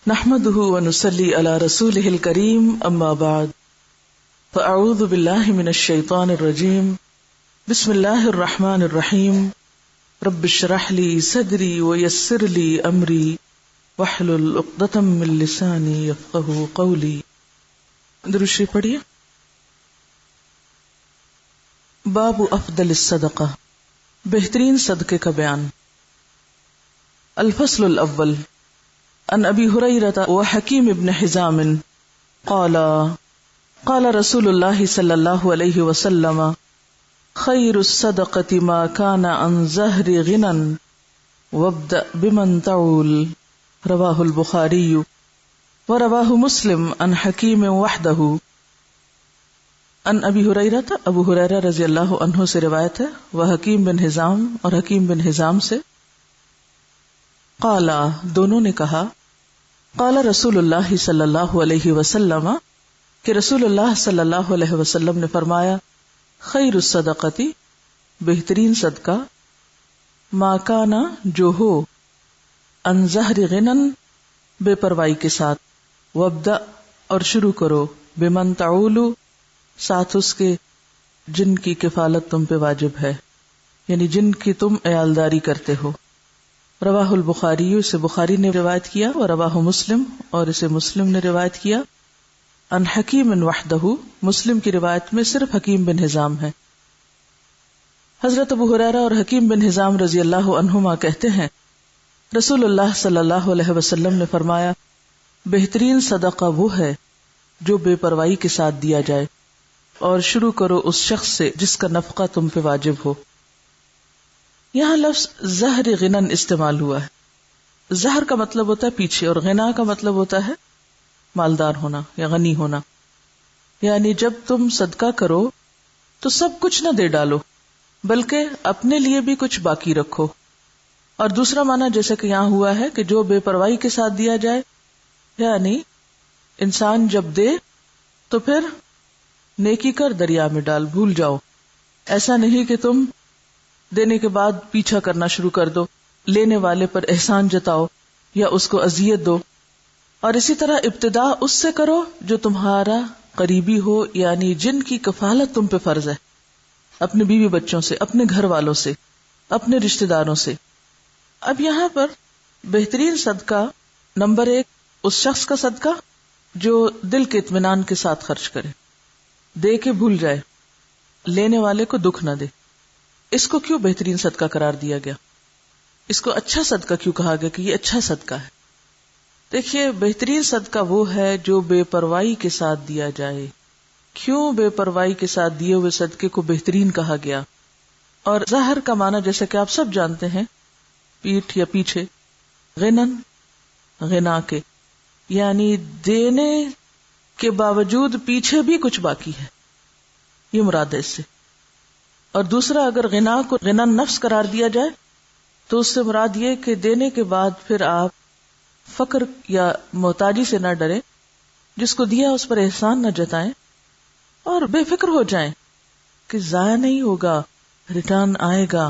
نحمده ونصلي على رسوله الكريم اما بعد فاعوذ بالله من الشيطان الرجيم بسم الله الرحمن الرحيم رب اشرح لي صدري ويسر لي امري واحلل عقدة من لساني يفقهوا قولي. درود شریف پڑھیے. باب افضل الصدقہ، بہترین صدقے کا بیان. الفصل الاول عن ابی ہریرہ وحکیم بن حزام قال قال رسول اللہ صلی اللہ علیہ وسلم خیر الصدقة ما كان عن ظہر غنى وابدأ بمن تعول. رواہ البخاری ورواہ مسلم عن حکیم وحدہ. ان ابی ہریرہ، ابو ہریرہ رضی اللہ عنہ سے روایت ہے، وہ حکیم بن حزام اور حکیم بن حزام سے. قالا، دونوں نے کہا، قال رسول اللہ صلی اللہ علیہ وسلم، کہ رسول اللہ صلی اللہ علیہ وسلم نے فرمایا، خیر الصدقتی، بہترین صدقہ، ما کانا، جو ہو، عن ظہر غنن، بے پروائی کے ساتھ، وابدأ، اور شروع کرو، بمن تعولو، ساتھ اس کے جن کی کفالت تم پہ واجب ہے، یعنی جن کی تم عیالداری کرتے ہو. رواہ البخاری، اسے بخاری نے روایت کیا، اور رواہ مسلم، اور اسے مسلم نے روایت کیا. ان حکیم وحدہ، مسلم کی روایت میں صرف حکیم بن حزام ہے. حضرت ابو ہریرہ اور حکیم بن حزام رضی اللہ عنہما کہتے ہیں، رسول اللہ صلی اللہ علیہ وسلم نے فرمایا، بہترین صدقہ وہ ہے جو بے پروائی کے ساتھ دیا جائے، اور شروع کرو اس شخص سے جس کا نفقہ تم پہ واجب ہو. یہاں لفظ ظہر غنن استعمال ہوا ہے. ظہر کا مطلب ہوتا ہے پیچھے، اور غنا کا مطلب ہوتا ہے مالدار ہونا یا غنی ہونا. یعنی جب تم صدقہ کرو تو سب کچھ نہ دے ڈالو، بلکہ اپنے لیے بھی کچھ باقی رکھو. اور دوسرا معنی جیسے کہ یہاں ہوا ہے کہ جو بے پرواہی کے ساتھ دیا جائے، یعنی انسان جب دے تو پھر نیکی کر دریا میں ڈال، بھول جاؤ. ایسا نہیں کہ تم دینے کے بعد پیچھا کرنا شروع کر دو، لینے والے پر احسان جتاؤ یا اس کو اذیت دو. اور اسی طرح ابتدا اس سے کرو جو تمہارا قریبی ہو، یعنی جن کی کفالت تم پہ فرض ہے، اپنے بیوی بچوں سے، اپنے گھر والوں سے، اپنے رشتہ داروں سے. اب یہاں پر بہترین صدقہ، نمبر 1 اس شخص کا صدقہ جو دل کے اطمینان کے ساتھ خرچ کرے، دے کے بھول جائے، لینے والے کو دکھ نہ دے. اس کو کیوں بہترین صدقہ قرار دیا گیا؟ اس کو اچھا صدقہ کیوں کہا گیا کہ یہ اچھا صدقہ ہے؟ دیکھیے، بہترین صدقہ وہ ہے جو بے پروائی کے ساتھ دیا جائے. کیوں بے پروائی کے ساتھ دیے ہوئے صدقے کو بہترین کہا گیا؟ اور ظاہر کا معنی جیسے کہ آپ سب جانتے ہیں، پیٹھ یا پیچھے، غنن، غنا کے، یعنی دینے کے باوجود پیچھے بھی کچھ باقی ہے، یہ مراد ہے اس سے. اور دوسرا، اگر غنا کو غنن نفس قرار دیا جائے تو اس سے مراد یہ کہ دینے کے بعد پھر آپ فقر یا محتاجی سے نہ ڈریں، جس کو دیا اس پر احسان نہ جتائیں، اور بے فکر ہو جائیں کہ ضائع نہیں ہوگا، ریٹرن آئے گا.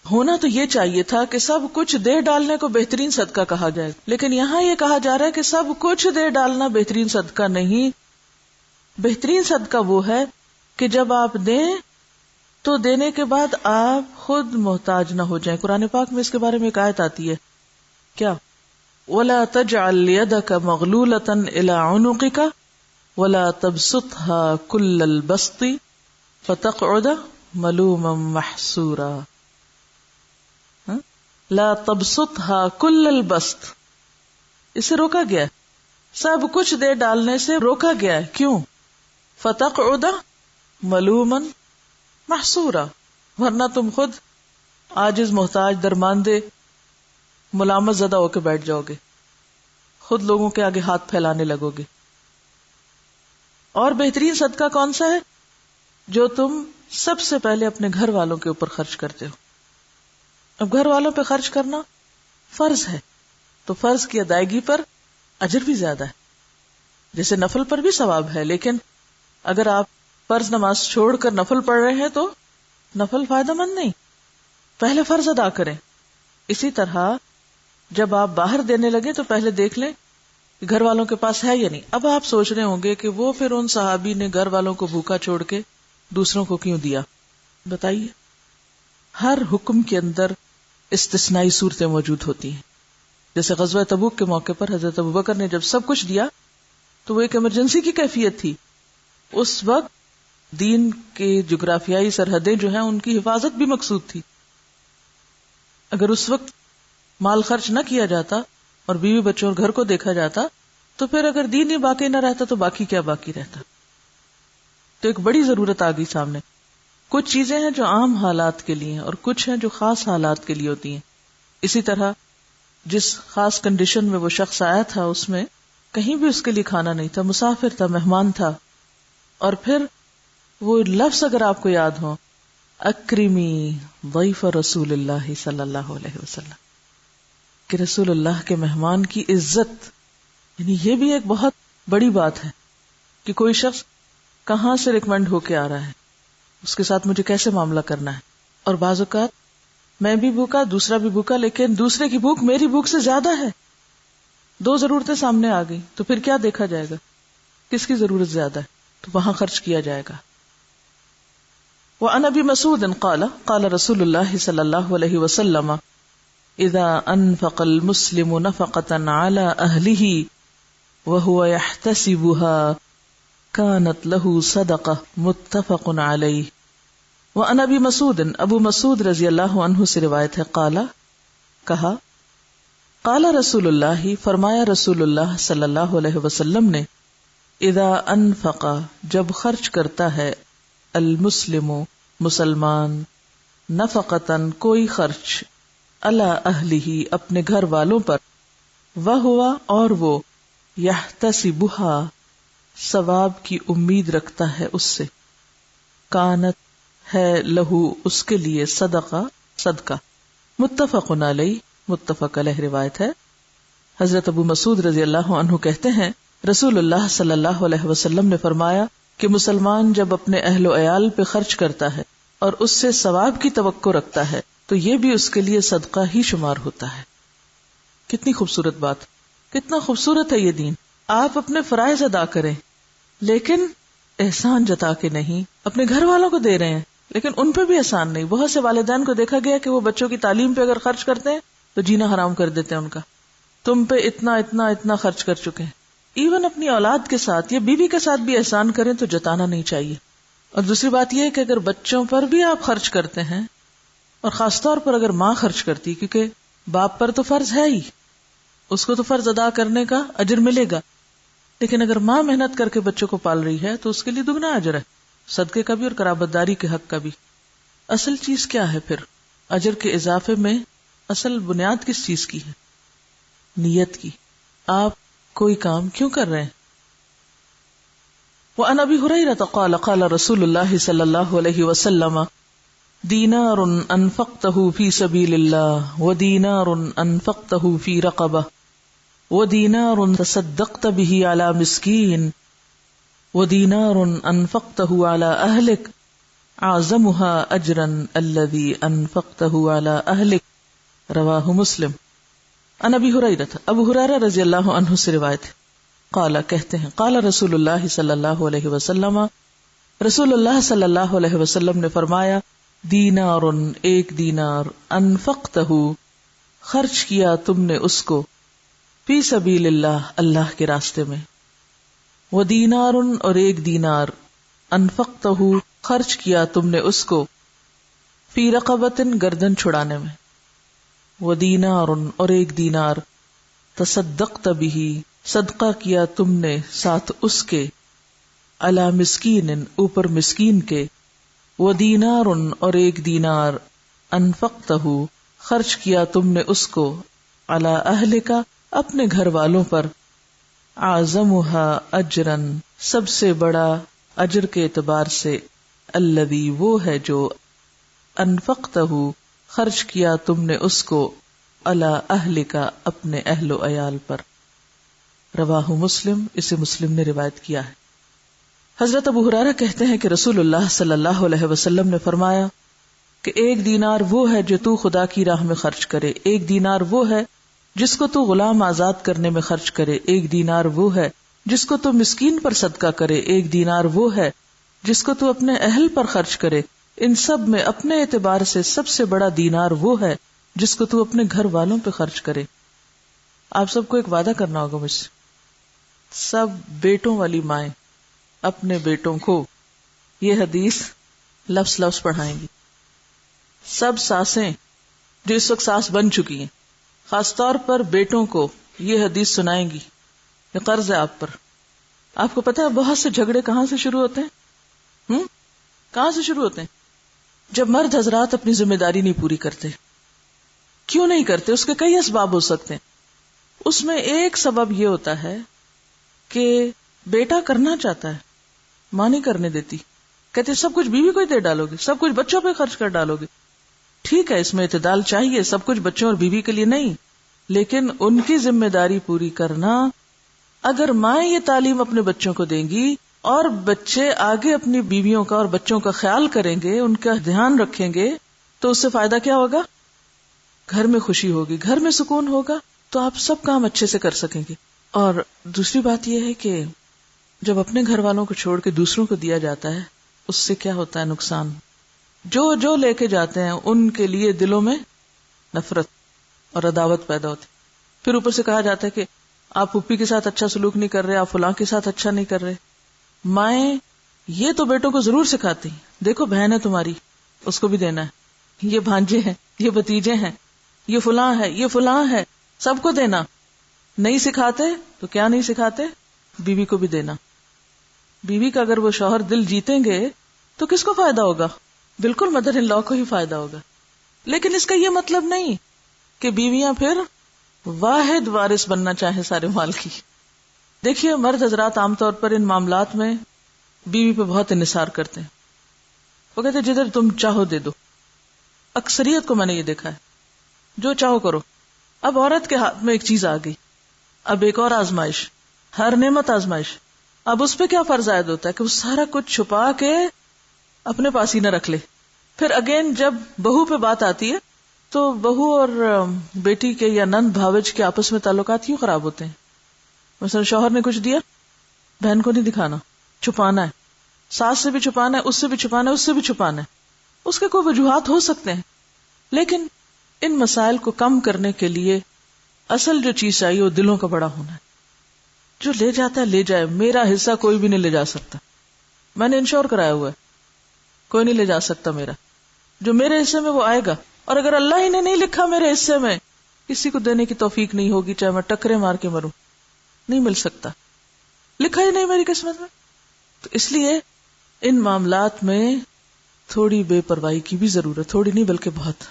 ہونا تو یہ چاہیے تھا کہ سب کچھ دے ڈالنے کو بہترین صدقہ کہا جائے، لیکن یہاں یہ کہا جا رہا ہے کہ سب کچھ دے ڈالنا بہترین صدقہ نہیں. بہترین صدقہ وہ ہے کہ جب آپ دیں تو دینے کے بعد آپ خود محتاج نہ ہو جائیں. قرآن پاک میں اس کے بارے میں ایک آیت آتی ہے، کیا؟ وَلَا تَجْعَلْ يَدَكَ مَغْلُولَةً إِلَىٰ عُنُقِكَ وَلَا تَبْسُطْهَا كُلَّ الْبَسْطِ فَتَقْعُدَ مَلُومًا مَحْسُورًا. لا تبسطها كل البسط، اسے روکا گیا ہے، سب کچھ دے ڈالنے سے روکا گیا ہے. کیوں؟ فتقعد ملوما محسورا، ورنہ تم خود عاجز، محتاج، درماندے، ملامت زدہ ہو کے بیٹھ جاؤ گے، خود لوگوں کے آگے ہاتھ پھیلانے لگو گے. اور بہترین صدقہ کون سا ہے؟ جو تم سب سے پہلے اپنے گھر والوں کے اوپر خرچ کرتے ہو. اب گھر والوں پہ خرچ کرنا فرض ہے، تو فرض کی ادائیگی پر اجر بھی زیادہ ہے، جیسے نفل پر بھی ثواب ہے. لیکن اگر آپ فرض نماز چھوڑ کر نفل پڑھ رہے ہیں تو نفل فائدہ مند نہیں، پہلے فرض ادا کریں. اسی طرح جب آپ باہر دینے لگے تو پہلے دیکھ لیں کہ گھر والوں کے پاس ہے یا نہیں. اب آپ سوچ رہے ہوں گے کہ وہ پھر ان صحابی نے گھر والوں کو بھوکا چھوڑ کے دوسروں کو کیوں دیا؟ بتائیے. ہر حکم کے اندر استثنائی صورتیں موجود ہوتی ہیں. جیسے غزوہ تبوک کے موقع پر حضرت ابوبکر نے جب سب کچھ دیا تو وہ ایک ایمرجنسی کی کیفیت تھی. اس وقت دین کے جغرافیائی سرحدیں جو ہیں ان کی حفاظت بھی مقصود تھی. اگر اس وقت مال خرچ نہ کیا جاتا اور بیوی بچوں اور گھر کو دیکھا جاتا تو پھر اگر دین ہی باقی نہ رہتا تو باقی کیا باقی رہتا. تو ایک بڑی ضرورت آ گئی سامنے. کچھ چیزیں ہیں جو عام حالات کے لیے ہیں اور کچھ ہیں جو خاص حالات کے لیے ہوتی ہیں. اسی طرح جس خاص کنڈیشن میں وہ شخص آیا تھا اس میں کہیں بھی اس کے لیے کھانا نہیں تھا، مسافر تھا، مہمان تھا. اور پھر وہ لفظ اگر آپ کو یاد ہو، اکرمی ضیف رسول اللہ صلی اللہ علیہ وسلم، کہ رسول اللہ کے مہمان کی عزت. یعنی یہ بھی ایک بہت بڑی بات ہے کہ کوئی شخص کہاں سے ریکمینڈ ہو کے آ رہا ہے، اس کے ساتھ مجھے کیسے معاملہ کرنا ہے. اور بعض اوقات میں بھی بھوکا، دوسرا بھی بھوکا، لیکن دوسرے کی بھوک میری بھوک سے زیادہ ہے. دو ضرورتیں سامنے آ گئی تو پھر کیا دیکھا جائے گا؟ کس کی ضرورت زیادہ ہے تو وہاں خرچ کیا جائے گا. وعن ابی مسعود قال قال رسول اللہ صلی اللہ علیہ وسلم اذا انفق المسلم نفقة على اهله وهو يحتسبها كانت له صدقة متفق علیہ. وعن ابی مسعود، ابو مسعود رضی اللہ عنہ سے روایت ہے، قال کہا، قال رسول اللہ فرمایا رسول اللہ صلی اللہ علیہ وسلم نے، اذا انفق جب خرچ کرتا ہے، المسلم مسلمان، نفقتن کوئی خرچ، علی اہلہ اپنے گھر والوں پر، وہوا اور وہ، یحتسبها ثواب کی امید رکھتا ہے اس سے، کانت ہے لہو اس کے لیے، صدقہ صدقہ. متفق علیہ، متفق علیہ روایت ہے. حضرت ابو مسعود رضی اللہ عنہ کہتے ہیں رسول اللہ صلی اللہ علیہ وسلم نے فرمایا کہ مسلمان جب اپنے اہل و عیال پہ خرچ کرتا ہے اور اس سے ثواب کی توقع رکھتا ہے تو یہ بھی اس کے لیے صدقہ ہی شمار ہوتا ہے. کتنی خوبصورت بات، کتنا خوبصورت ہے یہ دین. آپ اپنے فرائض ادا کریں لیکن احسان جتا کے نہیں. اپنے گھر والوں کو دے رہے ہیں لیکن ان پہ بھی احسان نہیں. بہت سے والدین کو دیکھا گیا کہ وہ بچوں کی تعلیم پہ اگر خرچ کرتے ہیں تو جینا حرام کر دیتے ہیں ان کا. تم پہ اتنا اتنا اتنا خرچ کر چکے ہیں. ایون اپنی اولاد کے ساتھ یا بیوی کے ساتھ بھی احسان کریں تو جتانا نہیں چاہیے. اور دوسری بات یہ ہے کہ اگر بچوں پر بھی آپ خرچ کرتے ہیں، اور خاص طور پر اگر ماں خرچ کرتی، کیونکہ باپ پر تو فرض ہے ہی، اس کو تو فرض ادا کرنے کا اجر ملے گا، لیکن اگر ماں محنت کر کے بچوں کو پال رہی ہے تو اس کے لیے دگنا اجر ہے، صدقے کا بھی اور قرابت داری کے حق کا بھی. اصل چیز کیا ہے پھر اجر کے اضافے میں؟ اصل بنیاد کس چیز کی ہے؟ نیت کی. آپ کوئی کام کیوں کر رہے ہیں؟ وعن ابی ہریرہ قال قال رسول اللہ صلی اللہ علیہ وسلم دینار انفقتہ فی سبیل اللہ ودینار انفقتہ فی رقبہ ودینار تصدقت به علی مسکین ودینار انفقتہ علی اہلک اعظمها اجرا الذی انفقتہ علی اہلک، رواہ مسلم. عن ابی ہریرہ، ابو ہریرہ رضی اللہ عنہ سے روایت ہے، قال کہتے ہیں، قال رسول اللہ صلی اللہ علیہ وسلم، رسول اللہ صلی اللہ علیہ وسلم نے فرمایا، دینار ایک دینار، انفقتہ خرچ کیا تم نے اس کو، فی سبیل اللہ اللہ کے راستے میں، ودینار اور ایک دینار، انفقتہ خرچ کیا تم نے اس کو، فی رقبۃ گردن چھڑانے میں، ودینار اور ایک دینار، تصدقت بہ صدقہ کیا تم نے ساتھ اس کے، علی مسکین اوپر مسکین کے، ودینار اور ایک دینار، انفقتہ خرچ کیا تم نے اس کو، علی اہلک اپنے گھر والوں پر، اعظمها اجرا سب سے بڑا اجر کے اعتبار سے، الذی وہ ہے جو، انفقتہ خرچ کیا تم نے اس کو، علی اہلک اپنے اہل و عیال پر، رواہ مسلم، اسے مسلم نے روایت کیا ہے. حضرت ابو ہریرہ کہتے ہیں کہ رسول اللہ صلی اللہ علیہ وسلم نے فرمایا کہ ایک دینار وہ ہے جو تو خدا کی راہ میں خرچ کرے، ایک دینار وہ ہے جس کو تو غلام آزاد کرنے میں خرچ کرے 1 دینار وہ ہے، جس کو تو مسکین پر صدقہ کرے 1 دینار وہ ہے، جس کو تو اپنے اہل پر خرچ کرے، ان سب میں اپنے اعتبار سے سب سے بڑا دینار وہ ہے جس کو تو اپنے گھر والوں پہ خرچ کرے۔ آپ سب کو ایک وعدہ کرنا ہوگا مجھ سے، سب بیٹوں والی مائیں اپنے بیٹوں کو یہ حدیث لفظ لفظ پڑھائیں گی، سب ساسیں جو اس وقت ساس بن چکی ہیں خاص طور پر بیٹوں کو یہ حدیث سنائیں گی، یہ قرض ہے آپ پر۔ آپ کو پتا ہے بہت سے جھگڑے کہاں سے شروع ہوتے ہیں؟ کہاں سے شروع ہوتے ہیں؟ جب مرد حضرات اپنی ذمہ داری نہیں پوری کرتے۔ کیوں نہیں کرتے؟ اس کے کئی اسباب ہو سکتے ہیں۔ اس میں ایک سبب یہ ہوتا ہے کہ بیٹا کرنا چاہتا ہے، ماں نہیں کرنے دیتی، کہتے سب کچھ بیوی کو ہی دے ڈالو گے، سب کچھ بچوں پہ خرچ کر ڈالو گے۔ ٹھیک ہے، اس میں اعتدال چاہیے، سب کچھ بچوں اور بیوی کے لیے نہیں، لیکن ان کی ذمہ داری پوری کرنا۔ اگر مائیں یہ تعلیم اپنے بچوں کو دیں گی اور بچے آگے اپنی بیویوں کا اور بچوں کا خیال کریں گے، ان کا دھیان رکھیں گے، تو اس سے فائدہ کیا ہوگا؟ گھر میں خوشی ہوگی، گھر میں سکون ہوگا، تو آپ سب کام اچھے سے کر سکیں گے۔ اور دوسری بات یہ ہے کہ جب اپنے گھر والوں کو چھوڑ کے دوسروں کو دیا جاتا ہے، اس سے کیا ہوتا ہے نقصان؟ جو لے کے جاتے ہیں ان کے لیے دلوں میں نفرت اور عداوت پیدا ہوتی۔ پھر اوپر سے کہا جاتا ہے کہ آپ پھوپھی کے ساتھ اچھا سلوک نہیں کر رہے، آپ فلاں کے ساتھ اچھا نہیں کر رہے۔ مائیں یہ تو بیٹوں کو ضرور سکھاتی ہیں، دیکھو بہن ہے تمہاری، اس کو بھی دینا ہے، یہ بھانجے ہیں، یہ بھتیجے ہیں، یہ فلاں ہے، یہ فلاں ہے، سب کو دینا۔ نہیں سکھاتے تو کیا نہیں سکھاتے؟ بیوی کو بھی دینا۔ بیوی کا اگر وہ شوہر دل جیتیں گے تو کس کو فائدہ ہوگا؟ بالکل مدر ان لا کو ہی فائدہ ہوگا۔ لیکن اس کا یہ مطلب نہیں کہ بیویاں پھر واحد وارث بننا چاہیں سارے مال کی۔ دیکھیے مرد حضرات عام طور پر ان معاملات میں بیوی پہ بہت انحصار کرتے ہیں، وہ کہتے ہیں جدھر تم چاہو دے دو۔ اکثریت کو میں نے یہ دیکھا ہے، جو چاہو کرو۔ اب عورت کے ہاتھ میں ایک چیز آ گئی، اب ایک اور آزمائش، ہر نعمت آزمائش۔ اب اس پہ کیا فرض عائد ہوتا ہے کہ وہ سارا کچھ چھپا کے اپنے پاس ہی نہ رکھ لے۔ پھر اگین جب بہو پہ بات آتی ہے تو بہو اور بیٹی کے یا نند بھاوج کے آپس میں تعلقات کیوں خراب ہوتے ہیں؟ مثلا شوہر نے کچھ دیا، بہن کو نہیں دکھانا، چھپانا ہے، ساس سے بھی چھپانا ہے، اس سے بھی چھپانا ہے، اس سے بھی چھپانا ہے۔ اس کے کوئی وجوہات ہو سکتے ہیں، لیکن ان مسائل کو کم کرنے کے لیے اصل جو چیز چاہیے وہ دلوں کا بڑا ہونا ہے۔ جو لے جاتا ہے لے جائے، میرا حصہ کوئی بھی نہیں لے جا سکتا، میں نے انشور کرایا ہوا ہے، کوئی نہیں لے جا سکتا میرا، جو میرے حصے میں وہ آئے گا۔ اور اگر اللہ ہی نے نہیں لکھا میرے حصے میں، کسی کو دینے کی توفیق نہیں ہوگی، چاہے میں ٹکرے مار کے مروں، نہیں مل سکتا، لکھا ہی نہیں میری قسمت میں۔ تو اس لیے ان معاملات میں تھوڑی بے پرواہی کی بھی ضرورت، تھوڑی نہیں بلکہ بہت،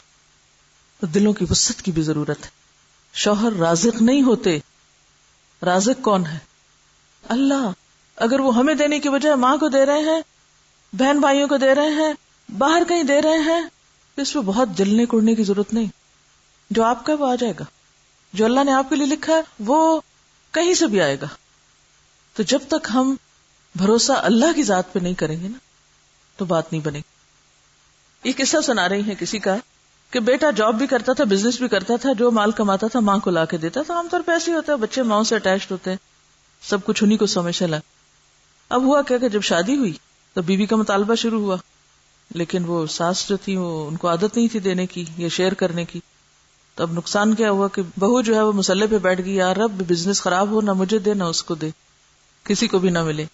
دلوں کی وسعت کی بھی ضرورت ہے۔ شوہر رازق نہیں ہوتے، رازق کون ہے؟ اللہ۔ اگر وہ ہمیں دینے کی بجائے ماں کو دے رہے ہیں، بہن بھائیوں کو دے رہے ہیں، باہر کہیں دے رہے ہیں، اس پہ بہت جلنے کڑنے کی ضرورت نہیں۔ جو آپ کا وہ آ جائے گا، جو اللہ نے آپ کے لیے لکھا ہے وہ کہیں سے بھی آئے گا۔ تو جب تک ہم بھروسہ اللہ کی ذات پہ نہیں کریں گے نا تو بات نہیں بنے گی۔ یہ قصہ سنا رہی ہیں کسی کا کہ بیٹا جاب بھی کرتا تھا، بزنس بھی کرتا تھا، جو مال کماتا تھا ماں کو لا کے دیتا تھا۔ عام طور پہ ایسے ہی ہوتا ہے، بچے ماں سے اٹیچڈ ہوتے ہیں، سب کچھ انہیں کو سمجھنے لگا۔ اب ہوا کیا کہ جب شادی ہوئی تو بیوی کا مطالبہ شروع ہوا، لیکن وہ ساس جو تھی وہ ان کو عادت نہیں تھی دینے کی یا شیئر کرنے کی۔ تو اب نقصان کیا ہوا کہ بہو جو ہے وہ مسلح پہ بیٹھ گئی، یار رب بزنس خراب ہو، نہ مجھے دے نہ اس کو دے، کسی کو بھی نہ ملے۔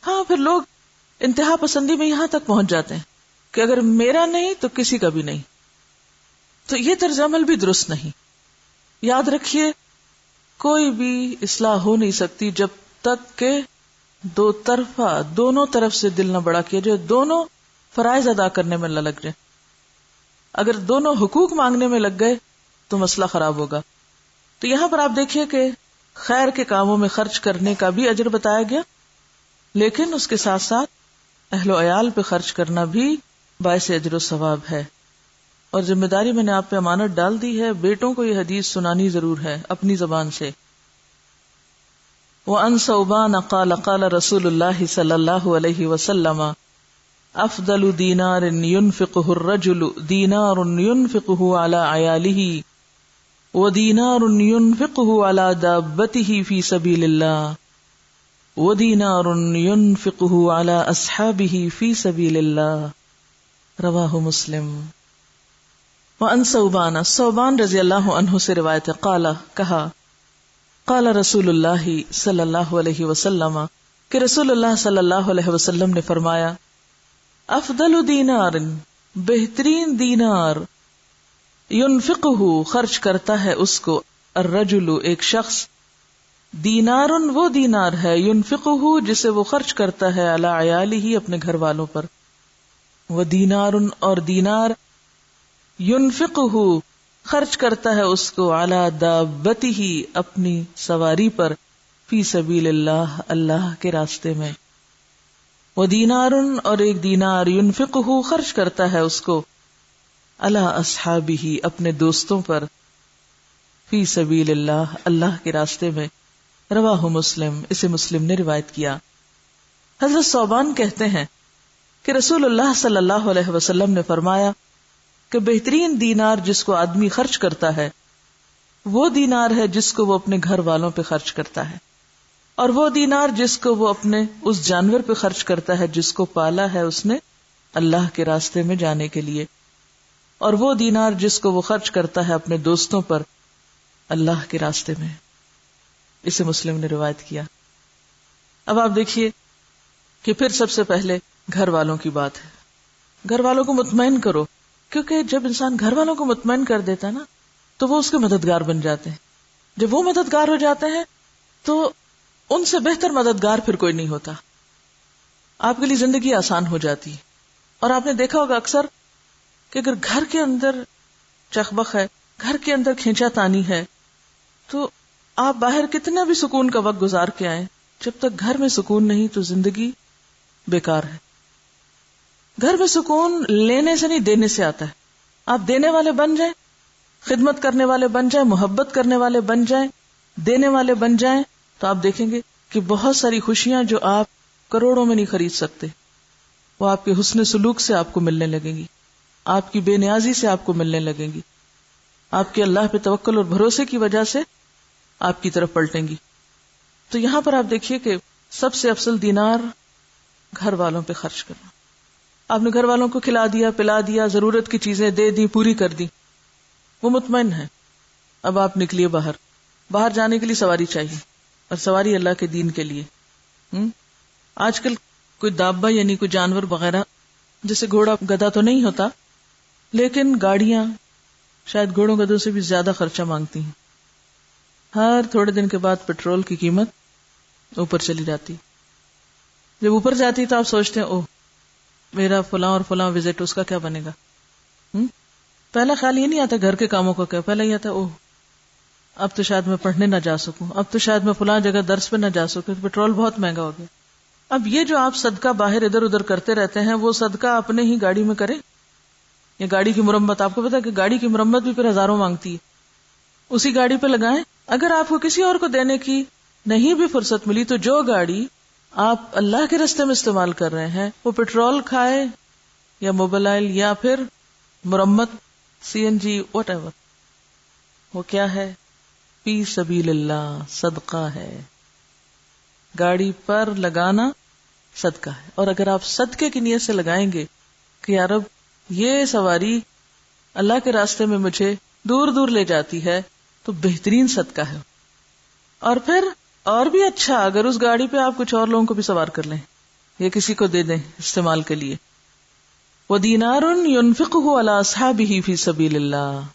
ہاں پھر لوگ انتہا پسندی میں یہاں تک پہنچ جاتے ہیں کہ اگر میرا نہیں تو کسی کا بھی نہیں۔ تو یہ طرز عمل بھی درست نہیں۔ یاد رکھیے کوئی بھی اصلاح ہو نہیں سکتی جب تک کہ دو طرفہ، دونوں طرف سے دل نہ بڑا کیا جائے، دونوں فرائض ادا کرنے میں نہ لگ جائے۔ اگر دونوں حقوق مانگنے میں لگ گئے تو مسئلہ خراب ہوگا۔ تو یہاں پر آپ دیکھیے کہ خیر کے کاموں میں خرچ کرنے کا بھی اجر بتایا گیا، لیکن اس کے ساتھ ساتھ اہل و عیال پہ خرچ کرنا بھی باعث اجر و ثواب ہے۔ اور ذمہ داری میں نے آپ پہ امانت ڈال دی ہے، بیٹوں کو یہ حدیث سنانی ضرور ہے اپنی زبان سے۔ وَأَنْ ثَوْبَانَ قَالَ قَالَ رسول اللہ صلی اللہ علیہ وسلم افضل دینار ينفقه الرجل دینار ينفقه على عیاله وَدِينَارٌ يُنْفِقُهُ عَلَى دَابَّتِهِ فِي سَبِيلِ اللَّهِ وَدِينَارٌ يُنْفِقُهُ عَلَى أَصْحَابِهِ فِي سَبِيلِ اللَّهِ رواہ مسلم۔ وَعَنْ ثوبان رضی اللہ عنہ سے روایت ہے، کہا قال رسول اللہ صلی اللہ علیہ وسلم کہ رسول اللہ صلی اللہ علیہ وسلم نے فرمایا، افضل دینار بہترین دینار، ينفقہ خرچ کرتا ہے اس کو، الرجل ایک شخص، دینار وہ دینار ہے، ينفقہ جسے وہ خرچ کرتا ہے، علی عیالہ اپنے گھر والوں پر، ودینار اور دینار، ينفقہ خرچ کرتا ہے اس کو، علی دابتہ اپنی سواری پر، فی سبیل اللہ اللہ کے راستے میں، ودینار اور ایک دینار، ينفقہ خرچ کرتا ہے اس کو، علی اصحابہ اپنے دوستوں پر، فی سبیل اللہ اللہ کے راستے میں، رواہ مسلم اسے مسلم نے روایت کیا۔ حضرت ثوبان کہتے ہیں کہ رسول اللہ صلی اللہ علیہ وسلم نے فرمایا کہ بہترین دینار جس کو آدمی خرچ کرتا ہے وہ دینار ہے جس کو وہ اپنے گھر والوں پہ خرچ کرتا ہے، اور وہ دینار جس کو وہ اپنے اس جانور پہ خرچ کرتا ہے جس کو پالا ہے اس نے اللہ کے راستے میں جانے کے لیے، اور وہ دینار جس کو وہ خرچ کرتا ہے اپنے دوستوں پر اللہ کے راستے میں، اسے مسلم نے روایت کیا۔ اب آپ دیکھیے کہ پھر سب سے پہلے گھر والوں کی بات ہے، گھر والوں کو مطمئن کرو، کیونکہ جب انسان گھر والوں کو مطمئن کر دیتا ہے نا تو وہ اس کے مددگار بن جاتے ہیں، جب وہ مددگار ہو جاتے ہیں تو ان سے بہتر مددگار پھر کوئی نہیں ہوتا، آپ کے لیے زندگی آسان ہو جاتی ہے۔ اور آپ نے دیکھا ہوگا اکثر کہ اگر گھر کے اندر چخبخ ہے، گھر کے اندر کھینچا تانی ہے، تو آپ باہر کتنا بھی سکون کا وقت گزار کے آئیں، جب تک گھر میں سکون نہیں تو زندگی بیکار ہے۔ گھر میں سکون لینے سے نہیں دینے سے آتا ہے، آپ دینے والے بن جائیں، خدمت کرنے والے بن جائیں، محبت کرنے والے بن جائیں، دینے والے بن جائیں، تو آپ دیکھیں گے کہ بہت ساری خوشیاں جو آپ کروڑوں میں نہیں خرید سکتے وہ آپ کے حسن سلوک سے آپ کو ملنے لگیں گی، آپ کی بے نیازی سے آپ کو ملنے لگیں گی، آپ کے اللہ پہ توکل اور بھروسے کی وجہ سے آپ کی طرف پلٹیں گی۔ تو یہاں پر آپ دیکھیے کہ سب سے افضل دینار گھر والوں پہ خرچ کرنا، آپ نے گھر والوں کو کھلا دیا، پلا دیا، ضرورت کی چیزیں دے دی، پوری کر دی، وہ مطمئن ہے۔ اب آپ نکلیے باہر جانے کے لیے سواری چاہیے، اور سواری اللہ کے دین کے لیے۔ آج کل کوئی دابہ یعنی کوئی جانور وغیرہ، جیسے گھوڑا گدھا تو نہیں ہوتا لیکن گاڑیاں شاید گھوڑوں گدھوں سے بھی زیادہ خرچہ مانگتی ہیں، ہر تھوڑے دن کے بعد پیٹرول کی قیمت اوپر چلی جاتی، جب اوپر جاتی تو آپ سوچتے ہیں اوہ میرا فلاں اور فلاں وزٹ، اس کا کیا بنے گا؟ پہلا خیال یہ نہیں آتا گھر کے کاموں کا کیا، پہلا یہ آتا اوہ اب تو شاید میں پڑھنے نہ جا سکوں، اب تو شاید میں فلاں جگہ درس پہ نہ جا سکوں، پیٹرول بہت مہنگا ہو گیا۔ اب یہ جو آپ صدقہ باہر ادھر ادھر کرتے رہتے ہیں، وہ صدقہ اپنے ہی گاڑی میں کریں، یا گاڑی کی مرمت، آپ کو پتا ہے کہ گاڑی کی مرمت بھی پھر ہزاروں مانگتی ہے، اسی گاڑی پہ لگائیں۔ اگر آپ کو کسی اور کو دینے کی نہیں بھی فرصت ملی تو جو گاڑی آپ اللہ کے راستے میں استعمال کر رہے ہیں وہ پیٹرول کھائے یا موبائل یا پھر مرمت، سی این جی، واٹ ایور، وہ کیا ہے؟ فی سبیل اللہ، صدقہ ہے۔ گاڑی پر لگانا صدقہ ہے، اور اگر آپ صدقے کی نیت سے لگائیں گے کہ یا رب یہ سواری اللہ کے راستے میں مجھے دور دور لے جاتی ہے، تو بہترین صدقہ ہے۔ اور پھر اور بھی اچھا اگر اس گاڑی پہ آپ کچھ اور لوگوں کو بھی سوار کر لیں یا کسی کو دے دیں استعمال کے لیے۔ وَدِينَارٌ يُنْفِقُهُ عَلَى أَصْحَابِهِ فِي سَبِيلِ اللَّهِ۔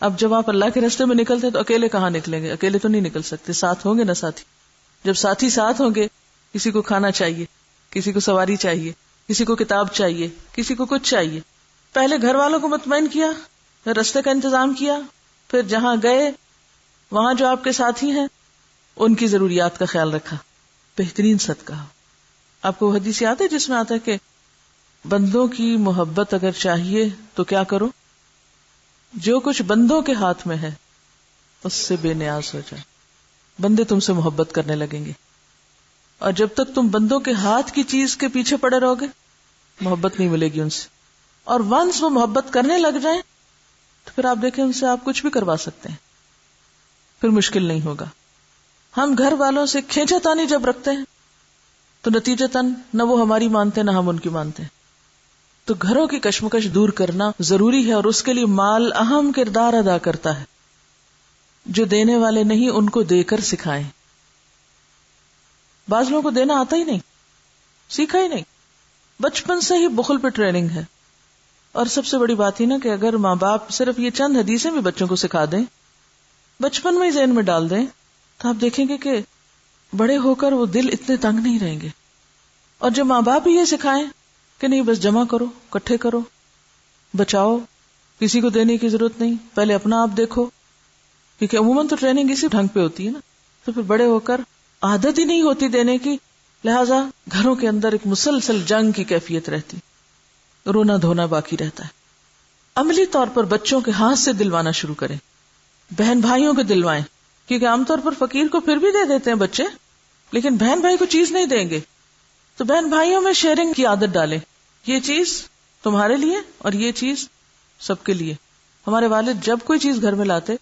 اب جب آپ اللہ کے راستے میں نکلتے تو اکیلے کہاں نکلیں گے؟ اکیلے تو نہیں نکل سکتے، ساتھ ہوں گے نا ساتھی۔ جب ساتھی ساتھ ہوں گے، کسی کو کھانا چاہیے، کسی کو سواری چاہیے، کسی کو کتاب چاہیے، کسی کو کچھ چاہیے۔ پہلے گھر والوں کو مطمئن کیا، پھر راستے کا انتظام کیا، پھر جہاں گئے وہاں جو آپ کے ساتھی ہیں ان کی ضروریات کا خیال رکھا، بہترین صدقہ۔ آپ کو حدیث یاد ہے جس میں آتا ہے کہ بندوں کی محبت اگر چاہیے تو کیا کرو؟ جو کچھ بندوں کے ہاتھ میں ہے اس سے بے نیاز ہو جائے، بندے تم سے محبت کرنے لگیں گے۔ اور جب تک تم بندوں کے ہاتھ کی چیز کے پیچھے پڑے رہو گے محبت نہیں ملے گی ان سے، اور ونس وہ محبت کرنے لگ جائیں تو پھر آپ دیکھیں ان سے آپ کچھ بھی کروا سکتے ہیں۔ پھر مشکل نہیں ہوگا. ہم گھر والوں سے کھینچا تانی جب رکھتے ہیں تو نتیجتاً نہ وہ ہماری مانتے نہ ہم ان کی مانتے ہیں. تو گھروں کی کشمکش دور کرنا ضروری ہے، اور اس کے لیے مال اہم کردار ادا کرتا ہے. جو دینے والے نہیں ان کو دے کر سکھائیں. بعض لوگوں کو دینا آتا ہی نہیں، سیکھا ہی نہیں، بچپن سے ہی بخل پہ ٹریننگ ہے. اور سب سے بڑی بات ہی نا کہ اگر ماں باپ صرف یہ چند حدیثیں بھی بچوں کو سکھا دیں، بچپن میں ہی ذہن میں ڈال دیں، تو آپ دیکھیں گے کہ بڑے ہو کر وہ دل اتنے تنگ نہیں رہیں گے. اور جو ماں باپ ہی یہ سکھائیں کہ نہیں بس جمع کرو، اکٹھے کرو، بچاؤ، کسی کو دینے کی ضرورت نہیں، پہلے اپنا آپ دیکھو، کیونکہ عموماً تو ٹریننگ اسی ڈھنگ پہ ہوتی ہے نا. تو پھر بڑے ہو کر عادت ہی نہیں ہوتی دینے کی، لہذا گھروں کے اندر ایک مسلسل جنگ کی کیفیت رہتی، رونا دھونا باقی رہتا ہے. عملی طور پر بچوں کے ہاتھ سے دلوانا شروع کریں، بہن بھائیوں کو دلوائیں، کیونکہ عام طور پر فقیر کو پھر بھی دے دیتے ہیں بچے، لیکن بہن بھائی کو چیز نہیں دیں گے. تو بہن بھائیوں میں شیئرنگ کی عادت ڈالیں، یہ چیز تمہارے لیے اور یہ چیز سب کے لیے. ہمارے والد جب کوئی چیز گھر میں لاتے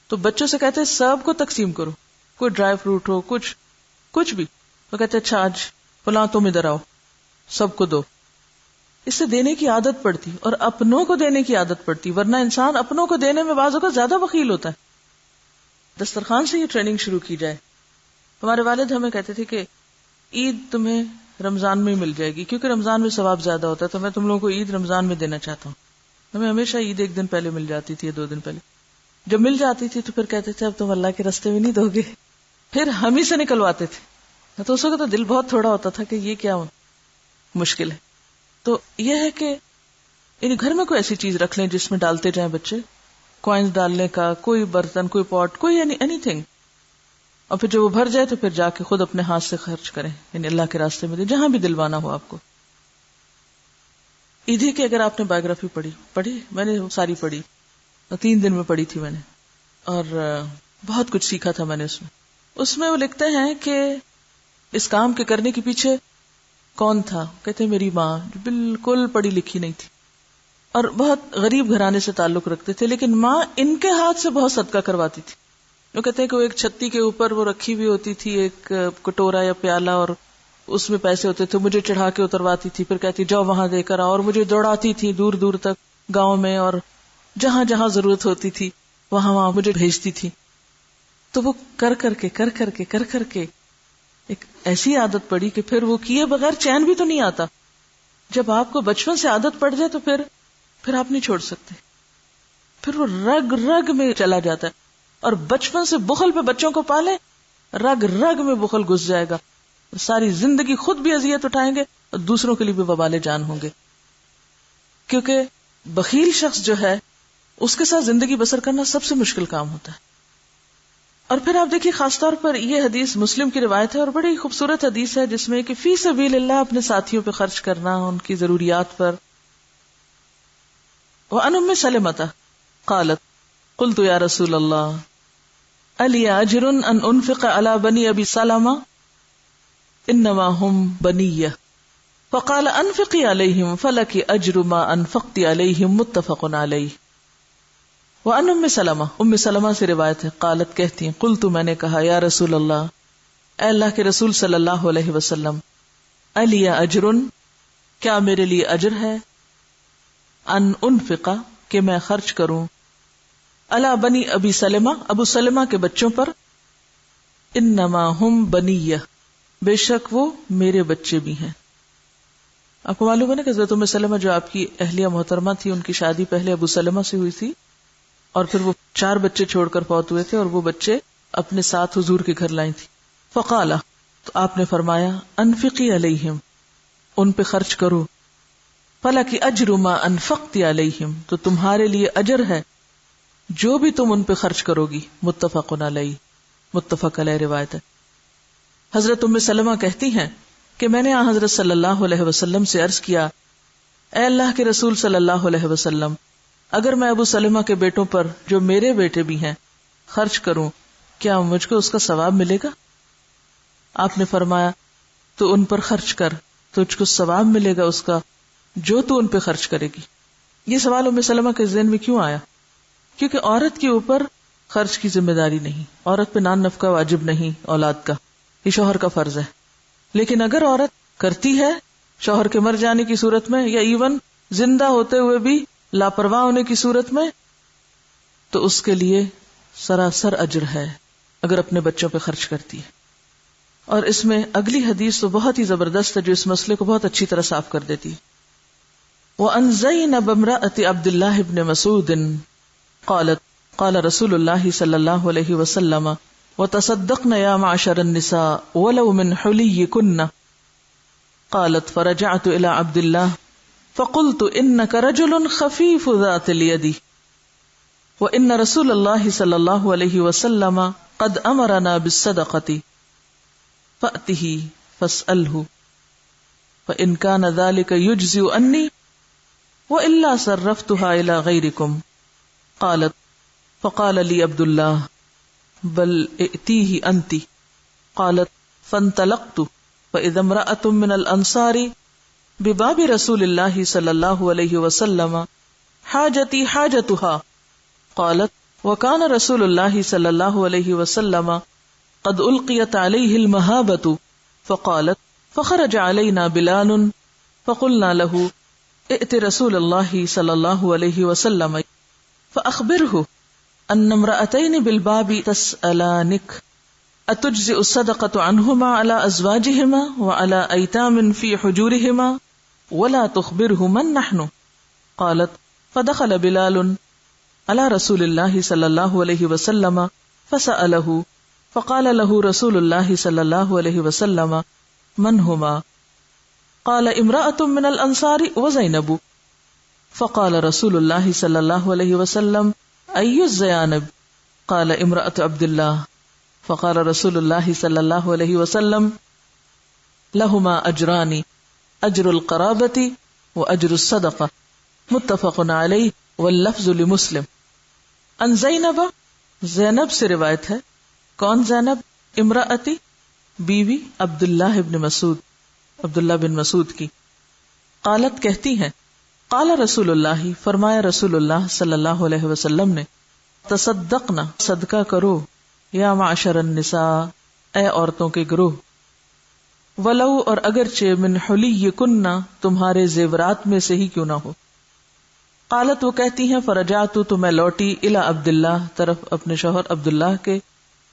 تو بچوں سے کہتے سب کو تقسیم کرو، کوئی ڈرائی فروٹ ہو، کچھ بھی، وہ کہتے اچھا آج فلاں تم ادھر آؤ، سب کو دو. اس سے دینے کی عادت پڑتی اور اپنوں کو دینے کی عادت پڑتی، ورنہ انسان اپنوں کو دینے میں بعض اوقات زیادہ بخیل ہوتا ہے. دسترخوان سے یہ ٹریننگ شروع کی جائے. ہمارے والد ہمیں کہتے تھے کہ عید تمہیں رمضان میں مل جائے گی، کیونکہ رمضان میں ثواب زیادہ ہوتا ہے، تو میں تم لوگوں کو عید رمضان میں دینا چاہتا ہوں. ہمیں ہمیشہ عید ایک دن پہلے مل جاتی تھی یا 2 دن پہلے. جب مل جاتی تھی تو پھر کہتے تھے اب تم اللہ کے راستے میں نہیں دو گے، پھر ہم ہی سے نکلواتے تھے. تو اس وقت تو دل بہت تھوڑا ہوتا تھا کہ یہ کیا مشکل ہے. تو یہ ہے کہ یعنی گھر میں کوئی ایسی چیز رکھ لیں جس میں ڈالتے جائیں بچے، کوائنز ڈالنے کا، کوئی برتن، کوئی پاٹ، کوئی اینی تھنگ، اور پھر جب وہ بھر جائے تو پھر جا کے خود اپنے ہاتھ سے خرچ کریں، یعنی اللہ کے راستے میں دیں، جہاں بھی دلوانا ہو آپ کو. ایدھی کی اگر آپ نے بایوگرافی پڑھی، میں نے ساری پڑھی، 3 دن میں پڑھی تھی میں نے، اور بہت کچھ سیکھا تھا میں نے اس میں وہ لکھتے ہیں کہ اس کام کے کرنے کے پیچھے کون تھا؟ کہتے ہیں میری ماں، جو بالکل پڑھی لکھی نہیں تھی اور بہت غریب گھرانے سے تعلق رکھتے تھے، لیکن ماں ان کے ہاتھ سے بہت صدقہ کرواتی تھی. وہ کہتے ہیں کہ وہ ایک چھتی کے اوپر وہ رکھی ہوئی ہوتی تھی ایک کٹورا یا پیالہ، اور اس میں پیسے ہوتے تھے، مجھے چڑھا کے اترواتی تھی، پھر کہتی جاؤ وہاں دے کر آؤ، اور مجھے دوڑاتی تھی دور دور تک گاؤں میں، اور جہاں جہاں ضرورت ہوتی تھی وہاں مجھے بھیجتی تھی. تو وہ کر کر کے ایک ایسی عادت پڑی کہ پھر وہ کیے بغیر چین بھی تو نہیں آتا. جب آپ کو بچپن سے عادت پڑ جائے تو پھر آپ نہیں چھوڑ سکتے، پھر وہ رگ رگ میں چلا جاتا ہے. اور بچپن سے بخل پہ بچوں کو پالے، رگ رگ میں بخل گھس جائے گا، ساری زندگی خود بھی اذیت اٹھائیں گے اور دوسروں کے لیے بھی وبال جان ہوں گے. کیونکہ بخیل شخص جو ہے اس کے ساتھ زندگی بسر کرنا سب سے مشکل کام ہوتا ہے. اور پھر آپ دیکھیے خاص طور پر یہ حدیث مسلم کی روایت ہے اور بڑی خوبصورت حدیث ہے، جس میں کہ فی سبیل اللہ اپنے ساتھیوں پہ خرچ کرنا، ان کی ضروریات پر. وعن ام سلمۃ قالت قلت یا رسول اللہ الی اجر ان انفق علی بنی ابی سلمہ انما هم بنیہ فقال انفقی علیہم فلک اجر ما انفقت علیہم متفق علیہ. وعن ام سلمہ سے روایت ہے، قالت کہتی ہیں قلت میں نے کہا یا رسول اللہ، اے اللہ کے رسول صلی اللہ علیہ وسلم، الی اجر کیا میرے لیے اجر ہے، ان انفقا کہ میں خرچ کروں، علی بنی ابی سلمہ ابو سلمہ کے بچوں پر، انما ہم بنیہ بے شک وہ میرے بچے بھی ہیں. آپ کو معلوم ہے نا کہ حضرت ام سلمہ جو آپ کی اہلیہ محترمہ تھی، ان کی شادی پہلے ابو سلمہ سے ہوئی تھی، اور پھر وہ 4 بچے چھوڑ کر فوت ہوئے تھے، اور وہ بچے اپنے ساتھ حضور کے گھر لائی تھی. فقال تو آپ نے فرمایا انفقی علیہم ان پہ خرچ کرو، فلک اجر ما انفقت علیہم تو تمہارے لیے اجر ہے جو بھی تم ان پہ خرچ کرو گی. متفق علیہ، متفق علیہ روایت ہے. حضرت ام سلمہ کہتی ہیں کہ میں نے حضرت صلی اللہ علیہ وسلم سے عرض کیا، اے اللہ کے رسول صلی اللہ علیہ وسلم، اگر میں ابو سلمہ کے بیٹوں پر جو میرے بیٹے بھی ہیں خرچ کروں، کیا مجھ کو اس کا ثواب ملے گا؟ آپ نے فرمایا تو ان پر خرچ کر، تجھ کو ثواب ملے گا اس کا جو تو ان پہ خرچ کرے گی. یہ سوال ام سلمہ کے ذہن میں کیوں آیا؟ کیونکہ عورت کے اوپر خرچ کی ذمہ داری نہیں، عورت پہ نان نفقہ واجب نہیں اولاد کا، یہ شوہر کا فرض ہے. لیکن اگر عورت کرتی ہے شوہر کے مر جانے کی صورت میں یا ایون زندہ ہوتے ہوئے بھی لاپرواہ ہونے کی صورت میں، تو اس کے لیے سراسر اجر ہے اگر اپنے بچوں پہ خرچ کرتی ہے. اور اس میں اگلی حدیث تو بہت ہی زبردست ہے جو اس مسئلے کو بہت اچھی طرح صاف کر دیتی. وَأَنْ زَيْنَبَ امْرَأَةِ عَبْدِ اللَّهِ بْنِ مَسْعُودٍ قالت قال رسول الله صلى الله عليه وسلم وتصدقن يا معشر النساء ولو من حليكن. قالت فرجعت إلى عبد الله فقلت إنك رجل خفيف ذات اليد وإن رسول الله صلى الله عليه وسلم قد أمرنا بالصدقة فأته فاسأله فإن كان ذلك يجزئ عني وإلا صرفتها إلى غيركم. قالت فقال لي عبد الله بل ائتيه أنت. قالت فانطلقت فإذا امرأة من الأنصار بباب رسول الله صلى الله عليه وسلم حاجتي حاجتها. قالت وكان رسول الله صلى الله عليه وسلم قد ألقيت عليه المهابة. فقالت فخرج علينا بلال فقلنا له ائت رسول الله صلى الله عليه وسلم فأخبره أن امرأتين بالباب تسألانك أتجزئ الصدقة عنهما على أزواجهما وعلى أيتام في حجورهما ولا تخبره من نحن. قالت فدخل بلال على رسول الله صلى الله عليه وسلم فسأله فقال له رسول الله صلى الله عليه وسلم من هما؟ قال امرأة من الأنصار وزينب. فقال رسول الله صلى الله عليه وسلم أي الزيانب؟ قال امرأة عبد الله. فقال رسول الله صلى الله عليه وسلم لهما أجران أجر القرابة وأجر الصدقة متفق عليه واللفظ لمسلم. ان زینب، زینب سے روایت ہے. کون زینب؟ امراتی، بیوی عبداللہ ابن مسعود، عبداللہ بن مسعود کی. قالت کہتی ہیں قال رسول اللہ، فرمایا رسول اللہ صلی اللہ علیہ وسلم نے، تصدقنا، صدقہ کرو، یا معشر النساء، اے عورتوں کے گروہ، ولو، اور اگرچہ من حلیکن، تمہارے زیورات میں سے ہی کیوں نہ ہو. قالت، وہ کہتی ہیں فرجعت، تو میں لوٹی، الی عبداللہ، طرف اپنے شوہر عبداللہ کے.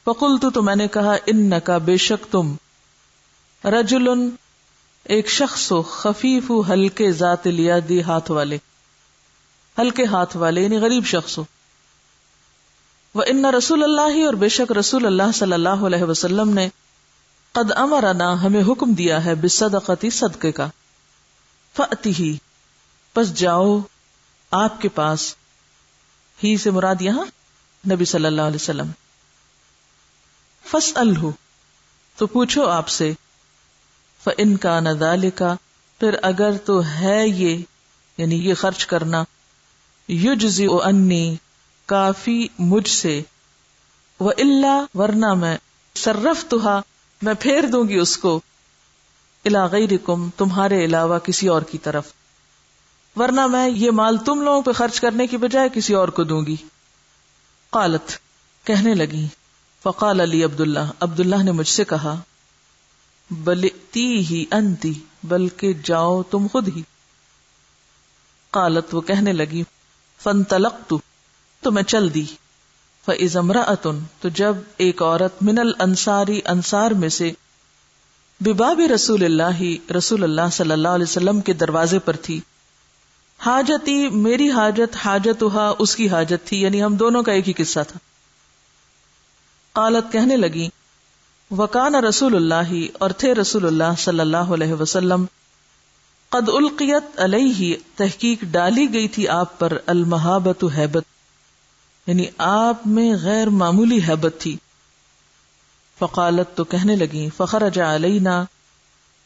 فقلت، تو میں نے کہا، انکا، بے شک تم، رجل، ایک شخص ہو، خفیف، ہلکے، ذات الیدی، ہاتھ والے، ہلکے ہاتھ والے یعنی غریب شخص ہو. وَإِنَّ رسول اللہ، اور بے شک رسول اللہ صلی اللہ علیہ وسلم نے، قد امرنا، ہمیں حکم دیا ہے، بالصدقۃ، صدقے کا. فأتہ، پس جاؤ آپ کے پاس، ہی سے مراد یہاں نبی صلی اللہ علیہ وسلم. فاسألہ، تو پوچھو آپ سے. فإن کان ذلک، پھر اگر تو ہے یہ، یعنی یہ خرچ کرنا، یجزئ انی، کافی مجھ سے، وإلا، ورنہ میں، صرفتھا، میں پھیر دوں گی اس کو، الی غیرکم، تمہارے علاوہ کسی اور کی طرف، ورنہ میں یہ مال تم لوگوں پہ خرچ کرنے کی بجائے کسی اور کو دوں گی. قالت، کہنے لگی، فقال لی عبداللہ، عبداللہ نے مجھ سے کہا، بل ائتیہ انتی، بلکہ جاؤ تم خود ہی. قالت، وہ کہنے لگی، فانطلقت، تو میں چل دی. فاذا امرأۃ، تو جب ایک عورت، من الانصار، انصار میں سے، بباب رسول اللہ، رسول اللہ صلی اللہ علیہ وسلم کے دروازے پر تھی. حاجتی، میری حاجت، حاجتھا، اس کی حاجت تھی، یعنی ہم دونوں کا ایک ہی قصہ تھا. قالت، کہنے لگی، وکان رسول اللہ، اور تھے رسول اللہ صلی اللہ علیہ وسلم، قد القیت علیہ، تحقیق ڈالی گئی تھی آپ پر، المہابت، ہیبت، یعنی آپ میں غیر معمولی ہیبت تھی. فقالت، تو کہنے لگی، فخرج علینا،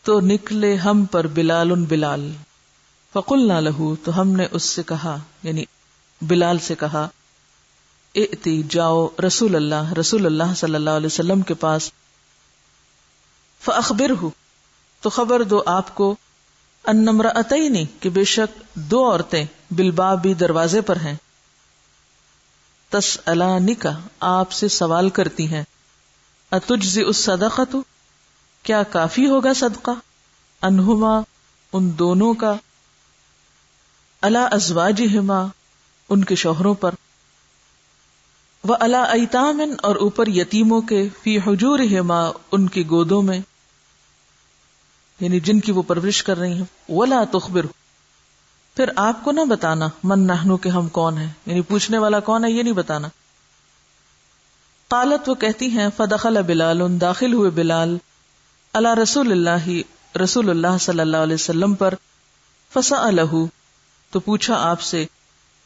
تو نکلے ہم پر، بلال، بلال. فقلنا لہو، تو ہم نے اس سے کہا، یعنی بلال سے کہا، ائتی، جاؤ، رسول اللہ صلی اللہ علیہ وسلم کے پاس. فاخبرہ، تو خبر دو آپ کو، ان امرأتین، کہ بے شک دو عورتیں، بالباب، دروازے پر ہیں. تسألانک آپ سے سوال کرتی ہیں، اتجزئ الصدقۃ کیا کافی ہوگا صدقہ، انہما ان دونوں کا، علی ازواجہما ان کے شوہروں پر، وعلی ایتام اور اوپر یتیموں کے، فی حجورہما ان کی گودوں میں، یعنی جن کی وہ پرورش کر رہی ہیں، ولا تخبر پھر آپ کو نہ بتانا، من نحنو کہ ہم کون ہیں، یعنی پوچھنے والا کون ہے یہ نہیں بتانا۔ قالت وہ کہتی ہیں، فدخل بلال داخل ہوئے بلال، علی رسول اللہ صلی اللہ علیہ وسلم پر، فسألہ تو پوچھا آپ سے،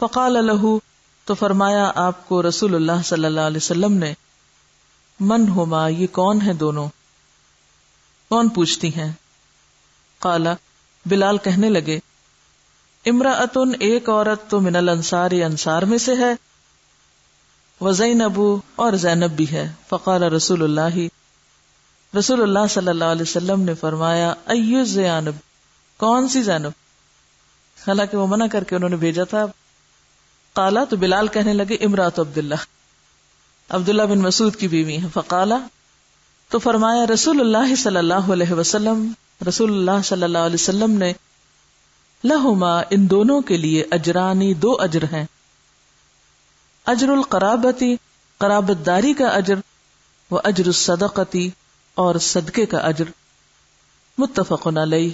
فقال لہ تو فرمایا آپ کو رسول اللہ صلی اللہ علیہ وسلم نے، من ہما یہ کون ہیں دونوں، کون پوچھتی ہیں؟ قال بلال کہنے لگے، امرأتن ایک عورت تو من الانصار انصار میں سے ہے، وزینب اور زینب بھی ہے۔ فقال رسول اللہ صلی اللہ علیہ وسلم نے فرمایا، ایو زینب کون سی زینب، حالانکہ وہ منع کر کے انہوں نے بھیجا تھا۔ قالا تو بلال کہنے لگے، امرأت عبداللہ بن مسعود کی بیوی ہیں۔ فقالا تو فرمایا رسول اللہ صلی اللہ علیہ وسلم نے، لہما ان دونوں کے لیے اجرانی دو اجر ہیں، اجر القرابتی قرابت داری کا اجر، و اجر الصدقتی اور صدقے کا اجر، متفق علیہ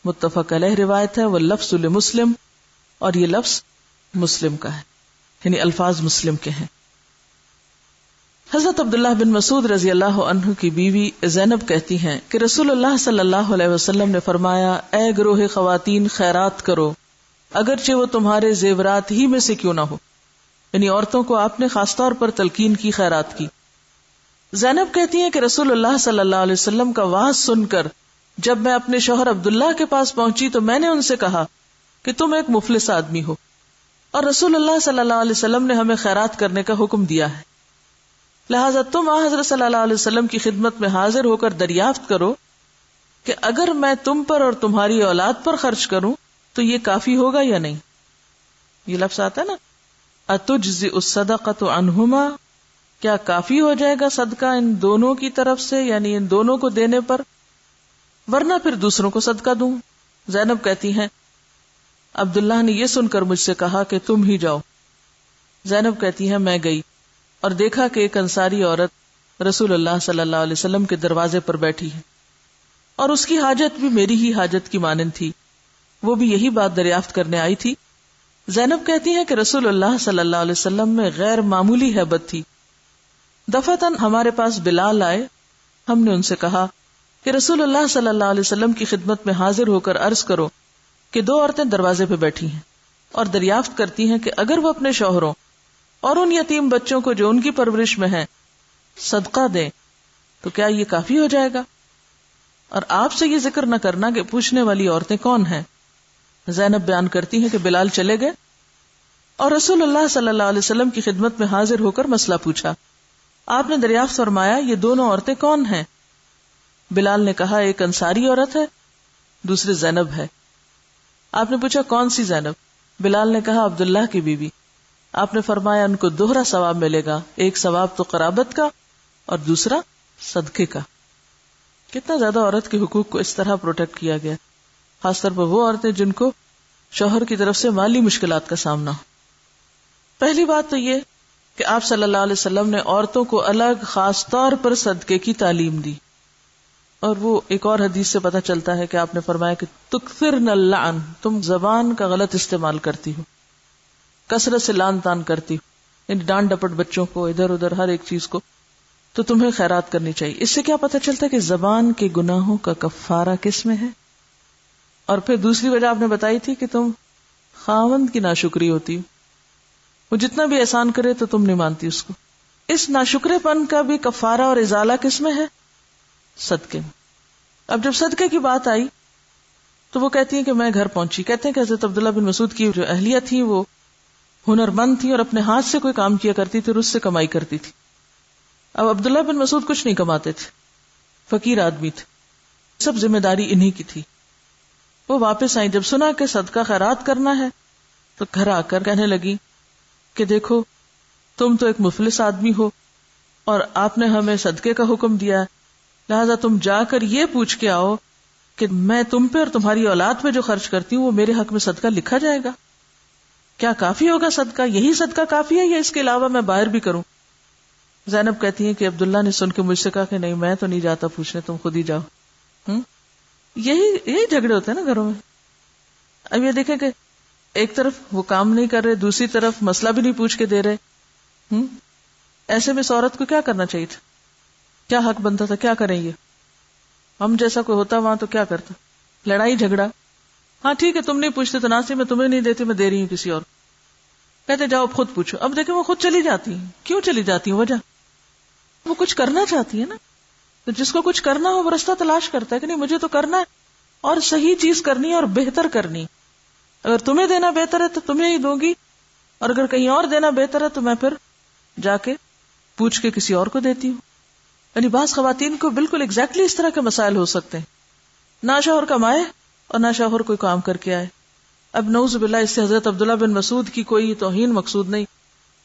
متفق علیہ روایت ہے، واللفظ لمسلم اور یہ لفظ مسلم کا ہے، یعنی الفاظ مسلم کے ہیں۔ حضرت عبداللہ بن مسعود رضی اللہ عنہ کی بیوی زینب کہتی ہیں کہ رسول اللہ صلی اللہ علیہ وسلم نے فرمایا، اے گروہ خواتین خیرات کرو، اگرچہ وہ تمہارے زیورات ہی میں سے کیوں نہ ہو، یعنی عورتوں کو آپ نے خاص طور پر تلقین کی، خیرات کی۔ زینب کہتی ہیں کہ رسول اللہ صلی اللہ علیہ وسلم کا وعظ سن کر جب میں اپنے شوہر عبداللہ کے پاس پہنچی تو میں نے ان سے کہا کہ تم ایک مفلس آدمی ہو، اور رسول اللہ صلی اللہ علیہ وسلم نے ہمیں خیرات کرنے کا حکم دیا ہے، لہٰذا تم حضرت صلی اللہ علیہ وسلم کی خدمت میں حاضر ہو کر دریافت کرو کہ اگر میں تم پر اور تمہاری اولاد پر خرچ کروں تو یہ کافی ہوگا یا نہیں۔ یہ لفظ آتا ہے نا، اتجزئ الصدقۃ عنہما کیا کافی ہو جائے گا صدقہ ان دونوں کی طرف سے، یعنی ان دونوں کو دینے پر، ورنہ پھر دوسروں کو صدقہ دوں۔ زینب کہتی ہیں، عبداللہ نے یہ سن کر مجھ سے کہا کہ تم ہی جاؤ۔ زینب کہتی ہے، میں گئی اور دیکھا کہ ایک انصاری عورت رسول اللہ صلی اللہ علیہ وسلم کے دروازے پر بیٹھی ہے، اور اس کی حاجت بھی میری ہی حاجت کی مانند تھی، وہ بھی یہی بات دریافت کرنے آئی تھی۔ زینب کہتی ہے کہ رسول اللہ صلی اللہ علیہ وسلم میں غیر معمولی ہیبت تھی۔ دفعتاً ہمارے پاس بلال آئے، ہم نے ان سے کہا کہ رسول اللہ صلی اللہ علیہ وسلم کی خدمت میں حاضر ہو کر عرض کرو کہ دو عورتیں دروازے پہ بیٹھی ہیں اور دریافت کرتی ہیں کہ اگر وہ اپنے شوہروں اور ان یتیم بچوں کو جو ان کی پرورش میں ہیں صدقہ دیں تو کیا یہ کافی ہو جائے گا، اور آپ سے یہ ذکر نہ کرنا کہ پوچھنے والی عورتیں کون ہیں۔ زینب بیان کرتی ہیں کہ بلال چلے گئے اور رسول اللہ صلی اللہ علیہ وسلم کی خدمت میں حاضر ہو کر مسئلہ پوچھا۔ آپ نے دریافت فرمایا، یہ دونوں عورتیں کون ہیں؟ بلال نے کہا، ایک انصاری عورت ہے، دوسری زینب ہے۔ آپ نے پوچھا، کون سی زینب؟ بلال نے کہا، عبداللہ کی بیوی۔ آپ نے فرمایا، ان کو دوہرا ثواب ملے گا، ایک ثواب تو قرابت کا اور دوسرا صدقے کا۔ کتنا زیادہ عورت کے حقوق کو اس طرح پروٹیکٹ کیا گیا، خاص طور پر وہ عورتیں جن کو شوہر کی طرف سے مالی مشکلات کا سامنا ہو۔ پہلی بات تو یہ کہ آپ صلی اللہ علیہ وسلم نے عورتوں کو الگ خاص طور پر صدقے کی تعلیم دی، اور وہ ایک اور حدیث سے پتہ چلتا ہے کہ آپ نے فرمایا کہ تکثرن اللعن، تم زبان کا غلط استعمال کرتی ہو، کثرت سے لعن طعن کرتی ہو، یعنی ڈانٹ ڈپٹ بچوں کو، ادھر ادھر ہر ایک چیز کو، تو تمہیں خیرات کرنی چاہیے۔ اس سے کیا پتہ چلتا ہے کہ زبان کے گناہوں کا کفارہ کس میں ہے۔ اور پھر دوسری وجہ آپ نے بتائی تھی کہ تم خاوند کی ناشکری ہوتی ہو، وہ جتنا بھی احسان کرے تو تم نہیں مانتی اس کو۔ اس ناشکرے پن کا بھی کفارہ اور ازالہ کس میں ہے؟ صدقے میں۔ اب جب صدقے کی بات آئی تو وہ کہتی ہیں کہ میں گھر پہنچی، کہتے ہیں کہ حضرت عبداللہ بن مسعود کی جو اہلیہ تھی وہ ہنر مند تھی اور اپنے ہاتھ سے کوئی کام کیا کرتی تھی اور اس سے کمائی کرتی تھی۔ اب عبداللہ بن مسعود کچھ نہیں کماتے تھے، فقیر آدمی تھے، سب ذمہ داری انہی کی تھی۔ وہ واپس آئی، جب سنا کہ صدقہ خیرات کرنا ہے تو گھر آ کر کہنے لگی کہ دیکھو تم تو ایک مفلس آدمی ہو اور آپ نے ہمیں صدقے کا حکم دیا ہے، لہذا تم جا کر یہ پوچھ کے آؤ کہ میں تم پہ اور تمہاری اولاد پہ جو خرچ کرتی ہوں وہ میرے حق میں صدقہ لکھا جائے گا. کیا کافی ہوگا صدقہ؟ یہی صدقہ کافی ہے یا اس کے علاوہ میں باہر بھی کروں؟ زینب کہتی ہیں کہ عبداللہ نے سن کے مجھ سے کہا کہ نہیں، میں تو نہیں جاتا پوچھنے، تم خود ہی جاؤ. یہی جھگڑے ہوتے ہیں نا گھروں میں. اب یہ دیکھیں کہ ایک طرف وہ کام نہیں کر رہے، دوسری طرف مسئلہ بھی نہیں پوچھ کے دے رہے. ایسے میں اس عورت کو کیا کرنا چاہیے تھا؟ کیا حق بنتا تھا؟ کیا کریں؟ یہ ہم جیسا کوئی ہوتا وہاں تو کیا کرتا؟ لڑائی جھگڑا. ہاں ٹھیک ہے، تم نہیں پوچھتے تو ناسی میں تمہیں نہیں دیتی، میں دے رہی ہوں کسی اور. کہتے جاؤ خود پوچھو. اب دیکھیں وہ خود چلی جاتی ہیں. کیوں چلی جاتی ہیں؟ وجہ وہ کچھ کرنا چاہتی ہے نا. تو جس کو کچھ کرنا ہو وہ رستہ تلاش کرتا ہے کہ نہیں مجھے تو کرنا ہے اور صحیح چیز کرنی ہے اور بہتر کرنی. اگر تمہیں دینا بہتر ہے تو تمہیں ہی دوں گی، اور اگر کہیں اور دینا بہتر ہے تو میں پھر جا کے پوچھ کے کسی اور کو دیتی ہوں. یعنی بعض خواتین کو بالکل ایگزیکٹلی اس طرح کے مسائل ہو سکتے ہیں، نہ شوہر کمائے اور نہ شوہر کوئی کام کر کے آئے. اب نعوذ باللہ اس سے حضرت عبداللہ بن مسعود کی کوئی توہین مقصود نہیں،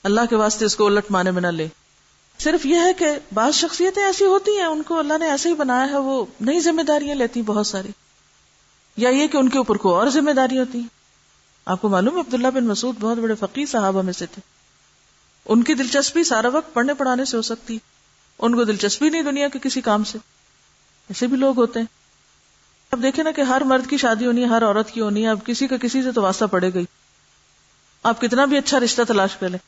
اللہ کے واسطے اس کو الٹ معنی میں نہ لے. صرف یہ ہے کہ بعض شخصیتیں ایسی ہوتی ہیں، ان کو اللہ نے ایسے ہی بنایا ہے، وہ نئی ذمہ داریاں لیتی بہت ساری، یا یہ کہ ان کے اوپر کوئی اور ذمہ داری ہوتی. آپ کو معلوم ہے عبداللہ بن مسعود بہت بڑے فقیہ صحابہ میں سے تھے. ان کی دلچسپی سارا وقت پڑھنے پڑھانے سے ہو سکتی، ان کو دلچسپی نہیں دنیا کے کسی کام سے. ایسے بھی لوگ ہوتے ہیں. اب دیکھیں نا کہ ہر مرد کی شادی ہونی ہے، ہر عورت کی ہونی ہے، اب کسی کا کسی سے تو واسطہ پڑے گئی. آپ کتنا بھی اچھا رشتہ تلاش کر لیں،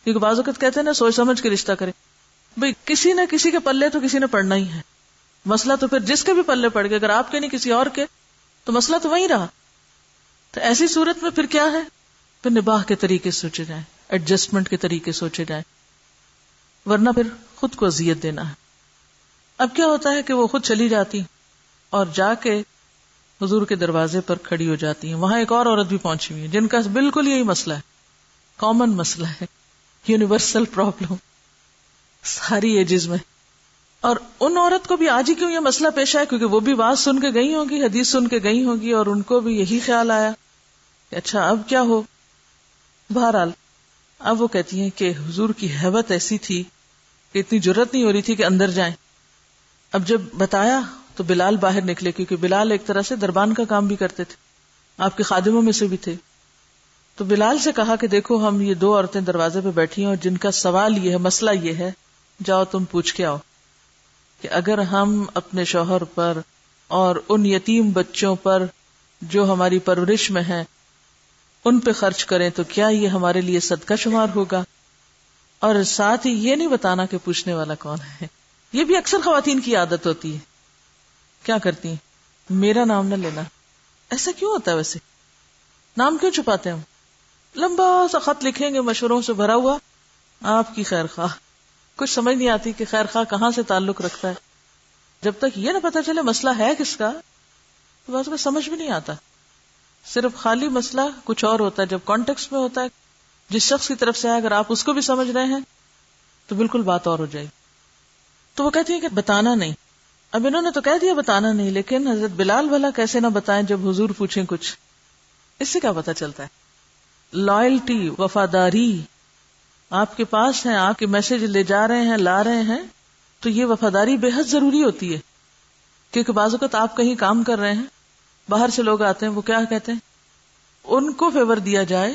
کیونکہ بعض اوقات کہتے ہیں نا سوچ سمجھ کے رشتہ کریں. بھئی کسی نہ کسی کے پلے تو کسی نے پڑنا ہی ہے. مسئلہ تو پھر جس کے بھی پلے پڑ گئے، اگر آپ کے نہیں کسی اور کے، تو مسئلہ تو وہیں رہا. تو ایسی صورت میں پھر کیا ہے؟ پھر نباہ کے طریقے سوچے جائیں، ایڈجسٹمنٹ کے طریقے سوچے جائیں، ورنہ پھر خود کو اذیت دینا ہے. اب کیا ہوتا ہے کہ وہ خود چلی جاتی اور جا کے حضور کے دروازے پر کھڑی ہو جاتی ہیں. وہاں ایک اور عورت بھی پہنچی ہوئی ہے جن کا بالکل یہی مسئلہ ہے، کامن مسئلہ ہے، یونیورسل پرابلم ساری ایجز میں. اور ان عورت کو بھی آج ہی کیوں یہ مسئلہ پیش آیا؟ کیونکہ وہ بھی بات سن کے گئی ہوگی، حدیث سن کے گئی ہوگی، اور ان کو بھی یہی خیال آیا کہ اچھا اب کیا ہو. بہرحال اب وہ کہتی ہیں کہ حضور کی ہیبت ایسی تھی کہ اتنی جرت نہیں ہو رہی تھی کہ اندر جائیں. اب جب بتایا تو بلال باہر نکلے، کیونکہ بلال ایک طرح سے دربان کا کام بھی کرتے تھے، آپ کے خادموں میں سے بھی تھے. تو بلال سے کہا کہ دیکھو ہم یہ دو عورتیں دروازے پہ بیٹھی ہیں اور جن کا سوال یہ ہے، مسئلہ یہ ہے، جاؤ تم پوچھ کے آؤ کہ اگر ہم اپنے شوہر پر اور ان یتیم بچوں پر جو ہماری پرورش میں ہیں ان پہ خرچ کریں تو کیا یہ ہمارے لیے صدقہ شمار ہوگا؟ اور ساتھ ہی یہ نہیں بتانا کہ پوچھنے والا کون ہے. یہ بھی اکثر خواتین کی عادت ہوتی ہے. کیا کرتی ہیں؟ میرا نام نہ لینا. ایسا کیوں ہوتا ہے ویسے؟ نام کیوں چھپاتے ہیں ہم؟ لمبا سا خط لکھیں گے مشوروں سے بھرا ہوا، آپ کی خیر خواہ. کچھ سمجھ نہیں آتی کہ خیر خواہ کہاں سے تعلق رکھتا ہے. جب تک یہ نہ پتا چلے مسئلہ ہے کس کا تو بس کو سمجھ بھی نہیں آتا. صرف خالی مسئلہ کچھ اور ہوتا ہے جب کانٹیکسٹ میں ہوتا ہے. جس شخص کی طرف سے ہے اگر آپ اس کو بھی سمجھ رہے ہیں تو بالکل بات اور ہو جائے گی. تو وہ کہتی ہیں کہ بتانا نہیں. اب انہوں نے تو کہہ دیا بتانا نہیں، لیکن حضرت بلال بھلا کیسے نہ بتائیں جب حضور پوچھیں کچھ؟ اس سے کیا پتا چلتا ہے؟ لائلٹی، وفاداری آپ کے پاس ہیں، آپ کے میسج لے جا رہے ہیں، لا رہے ہیں، تو یہ وفاداری بے حد ضروری ہوتی ہے. کیونکہ بعض اوقات آپ کہیں کام کر رہے ہیں، باہر سے لوگ آتے ہیں، وہ کیا کہتے ہیں؟ ان کو فیور دیا جائے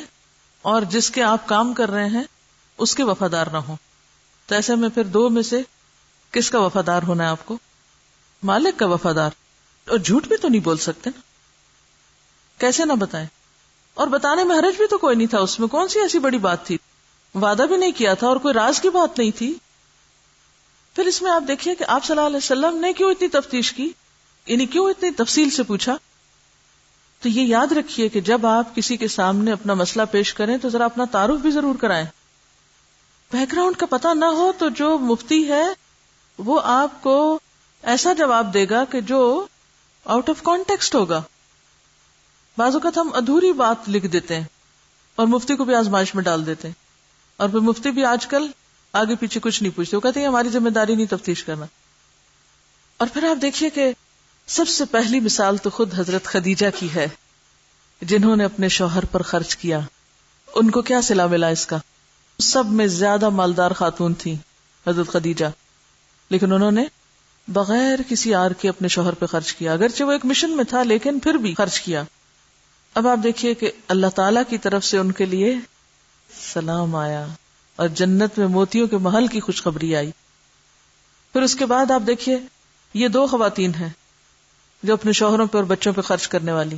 اور جس کے آپ کام کر رہے ہیں اس کے وفادار نہ ہو. تو ایسے میں پھر دو میں سے کس کا وفادار ہونا ہے آپ کو؟ مالک کا وفادار. اور جھوٹ بھی تو نہیں بول سکتے نا، کیسے نہ بتائیں؟ اور بتانے میں حرج بھی تو کوئی نہیں تھا، اس میں کون سی ایسی بڑی بات تھی؟ وعدہ بھی نہیں کیا تھا اور کوئی راز کی بات نہیں تھی. پھر اس میں آپ دیکھیے کہ آپ صلی اللہ علیہ وسلم نے کیوں اتنی تفتیش کی، یعنی کیوں اتنی تفصیل سے پوچھا. تو یہ یاد رکھیے کہ جب آپ کسی کے سامنے اپنا مسئلہ پیش کریں تو ذرا اپنا تعارف بھی ضرور کرائیں. بیک گراؤنڈ کا پتہ نہ ہو تو جو مفتی ہے وہ آپ کو ایسا جواب دے گا کہ جو آؤٹ آف کانٹیکسٹ ہوگا. بعض اوقات ہم ادھوری بات لکھ دیتے ہیں اور مفتی کو بھی آزمائش میں ڈال دیتے ہیں، اور پھر مفتی بھی آج کل آگے پیچھے کچھ نہیں پوچھتے، وہ کہتے ہیں ہماری ذمہ داری نہیں تفتیش کرنا. اور پھر آپ دیکھیے کہ سب سے پہلی مثال تو خود حضرت خدیجہ کی ہے، جنہوں نے اپنے شوہر پر خرچ کیا. ان کو کیا صلہ ملا اس کا؟ سب میں زیادہ مالدار خاتون تھی حضرت خدیجہ، لیکن انہوں نے بغیر کسی آر کے اپنے شوہر پہ خرچ کیا، اگرچہ وہ ایک مشن میں تھا لیکن پھر بھی خرچ کیا۔ اب آپ دیکھیے کہ اللہ تعالی کی طرف سے ان کے لیے سلام آیا اور جنت میں موتیوں کے محل کی خوشخبری آئی۔ پھر اس کے بعد آپ دیکھیے یہ 2 خواتین ہیں جو اپنے شوہروں پہ اور بچوں پہ خرچ کرنے والی،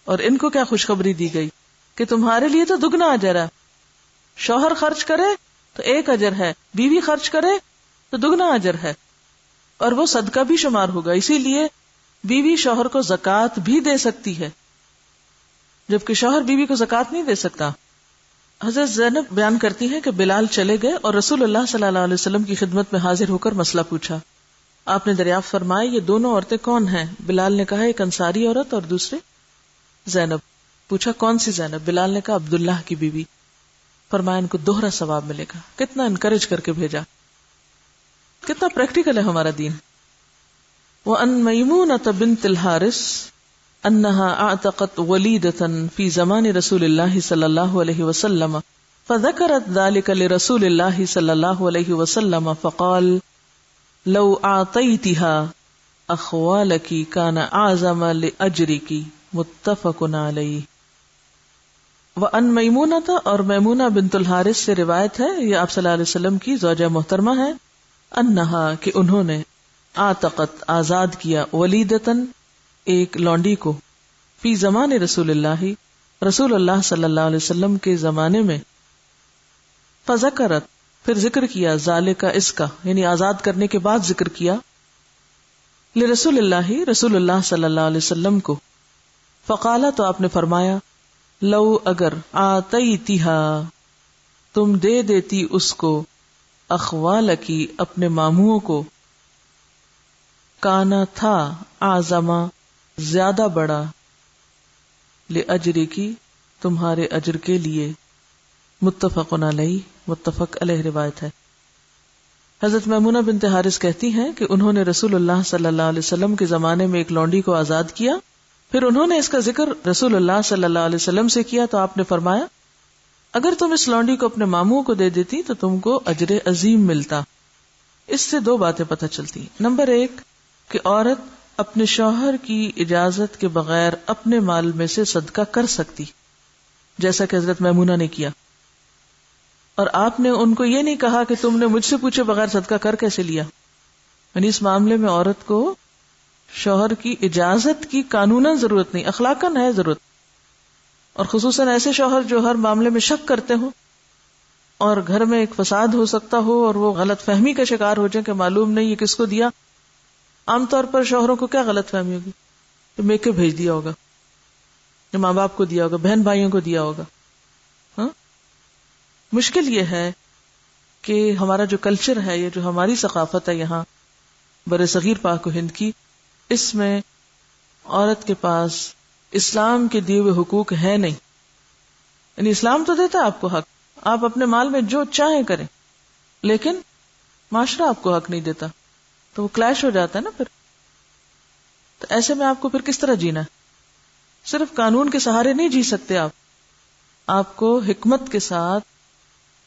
اور ان کو کیا خوشخبری دی گئی کہ تمہارے لیے تو دگنا اجر ہے، شوہر خرچ کرے تو 1 اجر ہے، بیوی خرچ کرے تو دگنا اجر ہے، اور وہ صدقہ بھی شمار ہوگا۔ اسی لیے بیوی شوہر کو زکوٰۃ بھی دے سکتی ہے، جبکہ شوہر بیوی کو زکوٰۃ نہیں دے سکتا۔ حضرت زینب بیان کرتی ہیں کہ بلال چلے گئے اور رسول اللہ صلی اللہ علیہ وسلم کی خدمت میں حاضر ہو کر مسئلہ پوچھا۔ آپ نے دریافت فرمایا یہ دونوں عورتیں کون ہیں؟ بلال نے کہا ایک انصاری عورت اور دوسرے زینب۔ پوچھا کون سی زینب؟ بلال نے کہا عبداللہ کی بیوی۔ فرمایا ان کو دوہرا ثواب ملے گا۔ کتنا انکریج کر کے بھیجا، کتنا پریکٹیکل ہے ہمارا دین۔ وَأَن مَيْمُونَةَ بِنْتِ الْحَارِثِ أنها اعتقت وليدة في زمان رسول الله صلى الله عليه وسلم فذكرت ذلك لرسول الله صلى الله عليه وسلم فقال لو أعطيتها أخوالك كان أعظم لأجرك متفق عليه۔ وأن میمونة، اور میمونہ بنت الحارث سے روایت ہے، یہ آپ صلی اللہ علیہ وسلم کی زوجہ محترمہ ہے، انہا کہ انہوں نے اعتقت آزاد کیا، ولیدتن ایک لونڈی کو، فی زمان رسول اللہ رسول اللہ صلی اللہ علیہ وسلم کے زمانے میں، فذکرت پھر ذکر کیا، ذالک اس کا یعنی آزاد کرنے کے بعد ذکر کیا، لرسول اللہ رسول اللہ صلی اللہ علیہ وسلم کو، فقالا تو آپ نے فرمایا، لو اگر آتیتھا تم دے دیتی اس کو، اخوالکی اپنے ماموں کو، کانا تھا اعظما زیادہ بڑا، لأجری کی تمہارے اجر کے لیے، متفق علیہ متفق علیہ روایت ہے۔ حضرت میمونہ بنت حارث کہتی ہیں کہ انہوں نے رسول اللہ صلی اللہ علیہ وسلم کے زمانے میں ایک لونڈی کو آزاد کیا، پھر انہوں نے اس کا ذکر رسول اللہ صلی اللہ علیہ وسلم سے کیا تو آپ نے فرمایا اگر تم اس لونڈی کو اپنے ماموں کو دے دیتی تو تم کو اجر عظیم ملتا۔ اس سے 2 باتیں پتہ چلتی۔ نمبر 1 کہ عورت اپنے شوہر کی اجازت کے بغیر اپنے مال میں سے صدقہ کر سکتی، جیسا کہ حضرت میمونہ نے کیا، اور آپ نے ان کو یہ نہیں کہا کہ تم نے مجھ سے پوچھے بغیر صدقہ کر کیسے لیا۔ یعنی اس معاملے میں عورت کو شوہر کی اجازت کی قانوناً ضرورت نہیں، اخلاقاً ہے ضرورت، اور خصوصاً ایسے شوہر جو ہر معاملے میں شک کرتے ہوں اور گھر میں ایک فساد ہو سکتا ہو اور وہ غلط فہمی کا شکار ہو جائیں کہ معلوم نہیں یہ کس کو دیا۔ عام طور پر شوہروں کو کیا غلط فہمی ہوگی کہ میکے بھیج دیا ہوگا، یا ماں باپ کو دیا ہوگا، بہن بھائیوں کو دیا ہوگا۔ ہاں، مشکل یہ ہے کہ ہمارا جو کلچر ہے، یہ جو ہماری ثقافت ہے یہاں بر صغیر پاک و ہند کی، اس میں عورت کے پاس اسلام کے دیے ہوئے حقوق ہے نہیں۔ یعنی اسلام تو دیتا ہے آپ کو حق، آپ اپنے مال میں جو چاہیں کریں، لیکن معاشرہ آپ کو حق نہیں دیتا، تو وہ کلیش ہو جاتا ہے نا پھر۔ تو ایسے میں آپ کو پھر کس طرح جینا ہے؟ صرف قانون کے سہارے نہیں جی سکتے آپ کو حکمت کے ساتھ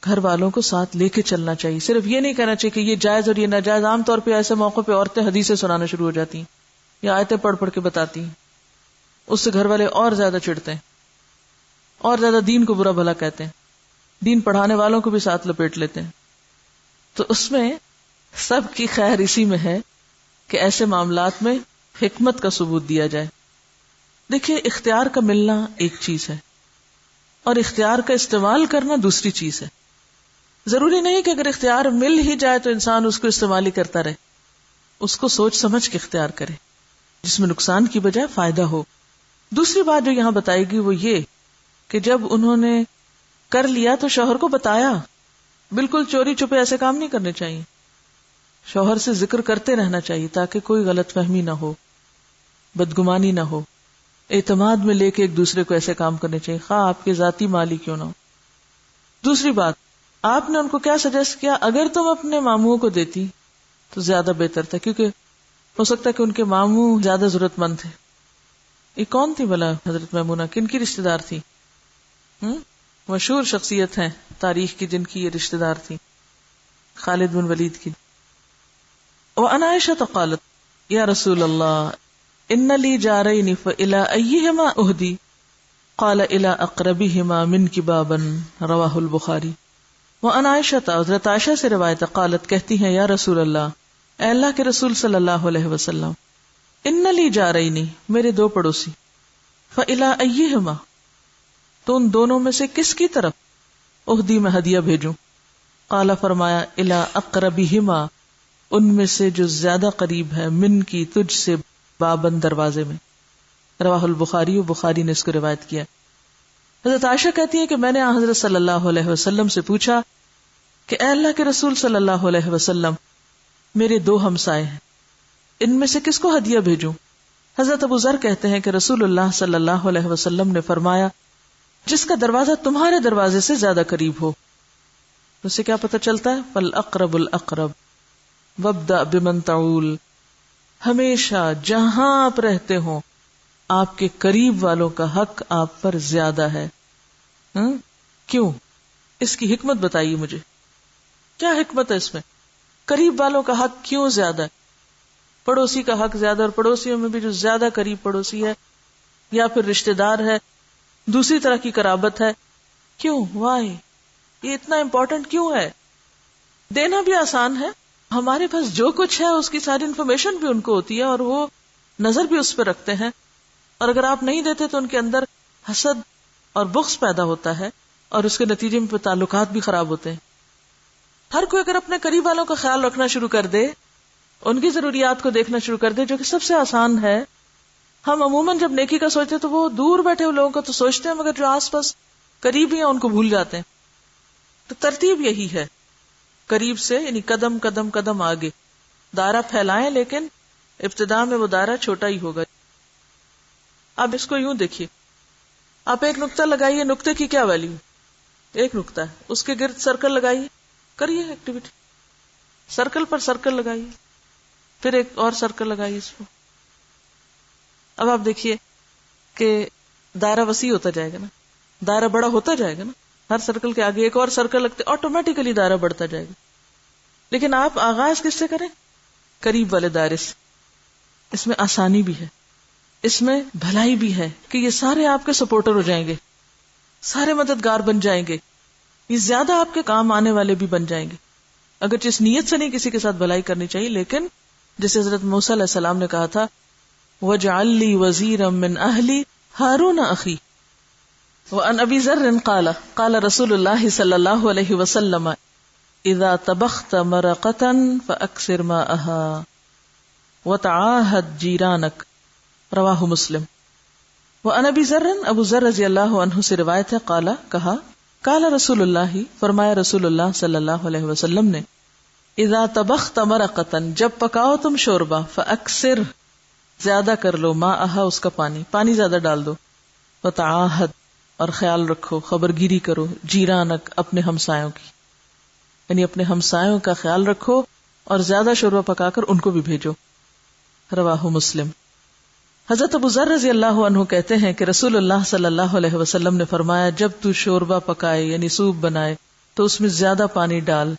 گھر والوں کو ساتھ لے کے چلنا چاہیے۔ صرف یہ نہیں کہنا چاہیے کہ یہ جائز اور یہ ناجائز۔ عام طور پہ ایسے موقع پہ عورتیں حدیثیں سنانا شروع ہو جاتی ہیں یا آیتیں پڑھ پڑھ کے بتاتی ہیں، اس سے گھر والے اور زیادہ چڑھتے ہیں، اور زیادہ دین کو برا بھلا کہتے ہیں، دین پڑھانے والوں کو بھی ساتھ لپیٹ لیتے ہیں۔ تو اس میں سب کی خیر اسی میں ہے کہ ایسے معاملات میں حکمت کا ثبوت دیا جائے۔ دیکھیے، اختیار کا ملنا ایک چیز ہے اور اختیار کا استعمال کرنا دوسری چیز ہے۔ ضروری نہیں کہ اگر اختیار مل ہی جائے تو انسان اس کو استعمال ہی کرتا رہے، اس کو سوچ سمجھ کے اختیار کرے جس میں نقصان کی بجائے فائدہ ہو۔ دوسری بات جو یہاں بتائی گئی وہ یہ کہ جب انہوں نے کر لیا تو شوہر کو بتایا، بالکل چوری چھپے ایسے کام نہیں کرنے چاہیے، شوہر سے ذکر کرتے رہنا چاہیے تاکہ کوئی غلط فہمی نہ ہو، بدگمانی نہ ہو، اعتماد میں لے کے ایک دوسرے کو ایسے کام کرنے چاہیے، خواہ آپ کے ذاتی مالی کیوں نہ ہو۔ دوسری بات، آپ نے ان کو کیا سجیسٹ کیا؟ اگر تم اپنے ماموں کو دیتی تو زیادہ بہتر تھا، کیونکہ ہو سکتا ہے کہ ان کے ماموں زیادہ ضرورت مند تھے۔ یہ کون تھی بھلا حضرت میمونہ؟ کن کی رشتہ دار تھی؟ مشہور شخصیت ہیں تاریخ کی جن کی یہ رشتہ دار تھی، خالد بن ولید کی. وعن عائشہ قالت یا رسول اللہ ان لی جارین فإلی ایہما اہدی قال الی اقربہما منک بابا رواہ البخاری. وعن عائشہ، حضرت عائشہ سے روایت، قالت کہتی ہیں یا رسول اللہ، اے اللہ کے رسول صلی اللہ علیہ وسلم، ان لی جارین میرے دو پڑوسی، فإلی ایہما تو ان دونوں میں سے کس کی طرف اہدی میں ہدیہ بھیجوں؟ قال فرمایا الی اقربہما ان میں سے جو زیادہ قریب ہے، من کی تجھ سے، بابن دروازے میں. رواہ البخاری، بخاری نے اس کو روایت کیا. حضرت عائشہ کہتی ہیں کہ میں نے حضرت صلی اللہ علیہ وسلم سے پوچھا کہ اے اللہ کے رسول صلی اللہ علیہ وسلم، میرے دو ہمسائے ہیں، ان میں سے کس کو ہدیہ بھیجوں؟ حضرت ابو ذر کہتے ہیں کہ رسول اللہ صلی اللہ علیہ وسلم نے فرمایا جس کا دروازہ تمہارے دروازے سے زیادہ قریب ہو. اس سے کیا پتہ چلتا ہے؟ فالاقرب الاقرب وابدأ بمن تعول، ہمیشہ جہاں آپ رہتے ہوں آپ کے قریب والوں کا حق آپ پر زیادہ ہے. کیوں؟ اس کی حکمت بتائیے مجھے، کیا حکمت ہے اس میں؟ قریب والوں کا حق کیوں زیادہ ہے؟ پڑوسی کا حق زیادہ، اور پڑوسیوں میں بھی جو زیادہ قریب پڑوسی ہے یا پھر رشتہ دار ہے، دوسری طرح کی قرابت ہے، کیوں؟ وائی؟ یہ اتنا امپورٹنٹ کیوں ہے؟ دینا بھی آسان ہے، ہمارے پاس جو کچھ ہے اس کی ساری انفارمیشن بھی ان کو ہوتی ہے اور وہ نظر بھی اس پہ رکھتے ہیں، اور اگر آپ نہیں دیتے تو ان کے اندر حسد اور بغض پیدا ہوتا ہے اور اس کے نتیجے میں تعلقات بھی خراب ہوتے ہیں. ہر کوئی اگر اپنے قریب والوں کا خیال رکھنا شروع کر دے، ان کی ضروریات کو دیکھنا شروع کر دے، جو کہ سب سے آسان ہے. ہم عموماً جب نیکی کا سوچتے ہیں تو وہ دور بیٹھے ہوئے لوگوں کا تو سوچتے ہیں، مگر جو آس پاس قریب ہی ہیں ان کو بھول جاتے ہیں. تو ترتیب یہی ہے، قریب سے یعنی قدم قدم قدم آگے دائرہ پھیلائیں، لیکن ابتدا میں وہ دائرہ چھوٹا ہی ہوگا. اب اس کو یوں دیکھیے، آپ ایک نقطہ لگائیے، نقطے کی کیا ویلیو؟ ایک نقطہ ہے، اس کے گرد سرکل لگائیے، کریے ایکٹیویٹی، سرکل پر سرکل لگائیے، پھر ایک اور سرکل لگائیے اس کو. اب آپ دیکھیے کہ دائرہ وسیع ہوتا جائے گا نا، دائرہ بڑا ہوتا جائے گا نا، ہر سرکل کے آگے ایک اور سرکل لگتے آٹومیٹیکلی دائرہ بڑھتا جائے گا. لیکن آپ آغاز کس سے کریں؟ قریب والے دائرے سے. اس میں آسانی بھی ہے، اس میں بھلائی بھی ہے کہ یہ سارے آپ کے سپورٹر ہو جائیں گے، سارے مددگار بن جائیں گے، یہ زیادہ آپ کے کام آنے والے بھی بن جائیں گے. اگرچہ اس نیت سے نہیں کسی کے ساتھ بھلائی کرنی چاہیے، لیکن جیسے حضرت موسیٰ علیہ السلام نے کہا تھا وَاجْعَلْ لِي وَزِيرًا مِّنْ أَهْلِي هَارُونَ أَخِي. وَعَنْ أَبِي ذَرٍّ قَالَ قَالَ رسول اللہ صلی اللہ علیہ وسلم اذا طبخت مرقة فأكثر ماءها وتعاهد جيرانك. رواہ مسلم. وعن ابی ذر، ابو ذر رضی اللہ عنہ سے روایت ہے، قال کہا، قال رسول اللہ فرمایا رسول اللہ صلی اللہ علیہ وسلم نے، اذا طبخت مرقة جب پکاؤ تم شوربہ، فأكثر زیادہ کر لو، ماءها اس کا پانی زیادہ ڈال دو، وتعاهد اور خیال رکھو، خبرگیری کرو، جیرانک اپنے ہمسایوں کی، یعنی اپنے ہمسایوں کا خیال رکھو اور زیادہ شوربہ پکا کر ان کو بھی بھیجو. رواہ مسلم. حضرت ابو ذر رضی اللہ عنہ کہتے ہیں کہ رسول اللہ صلی اللہ علیہ وسلم نے فرمایا جب تو شوربہ پکائے یعنی سوپ بنائے تو اس میں زیادہ پانی ڈال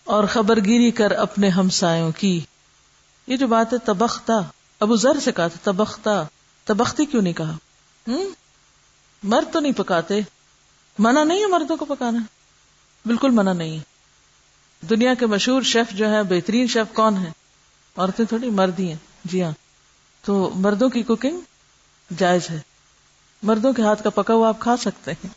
اور خبرگیری کر اپنے ہمسایوں کی. یہ جو بات ہے طبختہ، ابو ذر سے کہا تھا طبختہ، طبختی کیوں نہیں کہا؟ مرد تو نہیں پکاتے، منع نہیں ہے مردوں کو پکانا، بالکل منع نہیں ہے. دنیا کے مشہور شیف جو ہے، بہترین شیف کون ہے؟ عورتیں تھوڑی، مرد ہی ہیں. جی ہاں، تو مردوں کی کوکنگ جائز ہے، مردوں کے ہاتھ کا پکا ہوا آپ کھا سکتے ہیں.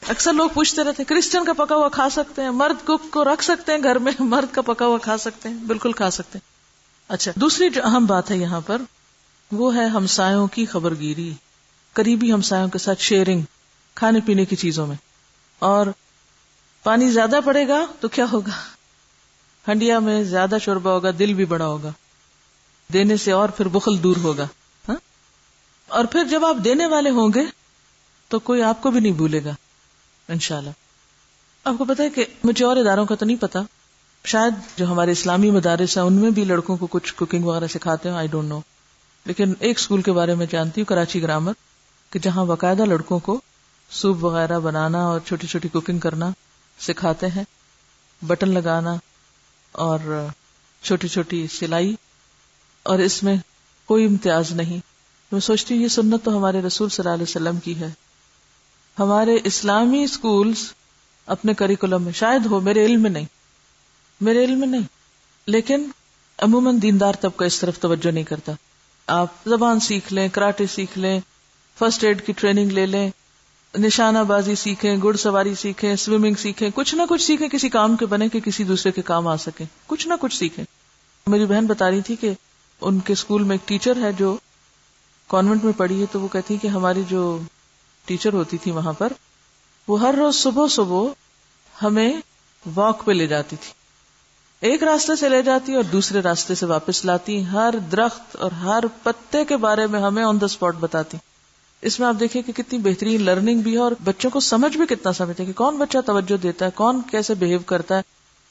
اکثر لوگ پوچھتے رہتے ہیں کرسچن کا پکا ہوا کھا سکتے ہیں، مرد کوک کو رکھ سکتے ہیں گھر میں، مرد کا پکا ہوا کھا سکتے ہیں؟ بالکل کھا سکتے ہیں. اچھا، دوسری جو اہم بات ہے یہاں پر وہ ہے ہمسایوں کی خبرگیری، قریبی ہمسایوں کے ساتھ شیئرنگ کھانے پینے کی چیزوں میں. اور پانی زیادہ پڑے گا تو کیا ہوگا؟ ہنڈیا میں زیادہ شوربہ ہوگا، دل بھی بڑا ہوگا دینے سے، اور پھر بخل دور ہوگا. اور پھر جب آپ دینے والے ہوں گے تو کوئی آپ کو بھی نہیں بھولے گا انشاءاللہ. آپ کو پتا ہے کہ مجھے اور اداروں کا تو نہیں پتا، شاید جو ہمارے اسلامی مدارس ہیں ان میں بھی لڑکوں کو کچھ کوکنگ وغیرہ سکھاتے ہیں، آئی ڈونٹ نو. لیکن ایک اسکول کے بارے میں جانتی ہوں، کراچی گرامر، کہ جہاں باقاعدہ لڑکوں کو سوپ وغیرہ بنانا اور چھوٹی چھوٹی کوکنگ کرنا سکھاتے ہیں، بٹن لگانا اور چھوٹی چھوٹی سلائی، اور اس میں کوئی امتیاز نہیں. میں سوچتی ہوں یہ سنت تو ہمارے رسول صلی اللہ علیہ وسلم کی ہے. ہمارے اسلامی اسکولز اپنے کریکولم میں شاید ہو، میرے علم میں نہیں، لیکن عموماً دیندار طبقہ اس طرف توجہ نہیں کرتا. آپ زبان سیکھ لیں، کراٹے سیکھ لیں، فرسٹ ایڈ کی ٹریننگ لے لیں، نشانہ بازی سیکھیں، گھڑ سواری سیکھیں، سوئمنگ سیکھیں، کچھ نہ کچھ سیکھیں، کسی کام کے بنے کہ کسی دوسرے کے کام آ سکیں، کچھ نہ کچھ سیکھیں. میری بہن بتا رہی تھی کہ ان کے اسکول میں ایک ٹیچر ہے جو کانوینٹ میں پڑھی ہے، تو وہ کہتی کہ ہماری جو ٹیچر ہوتی تھی وہاں پر، وہ ہر روز صبح ہمیں واک پہ لے جاتی تھی. ایک راستے سے لے جاتی اور دوسرے راستے سے واپس لاتی، ہر درخت اور ہر پتے کے بارے میں ہمیں آن دا اسپاٹ بتاتی. اس میں آپ دیکھیں کہ کتنی بہترین لرننگ بھی ہے، اور بچوں کو سمجھ بھی کتنا سمجھتے ہیں کہ کون بچہ توجہ دیتا ہے، کون کیسے بہیو کرتا ہے.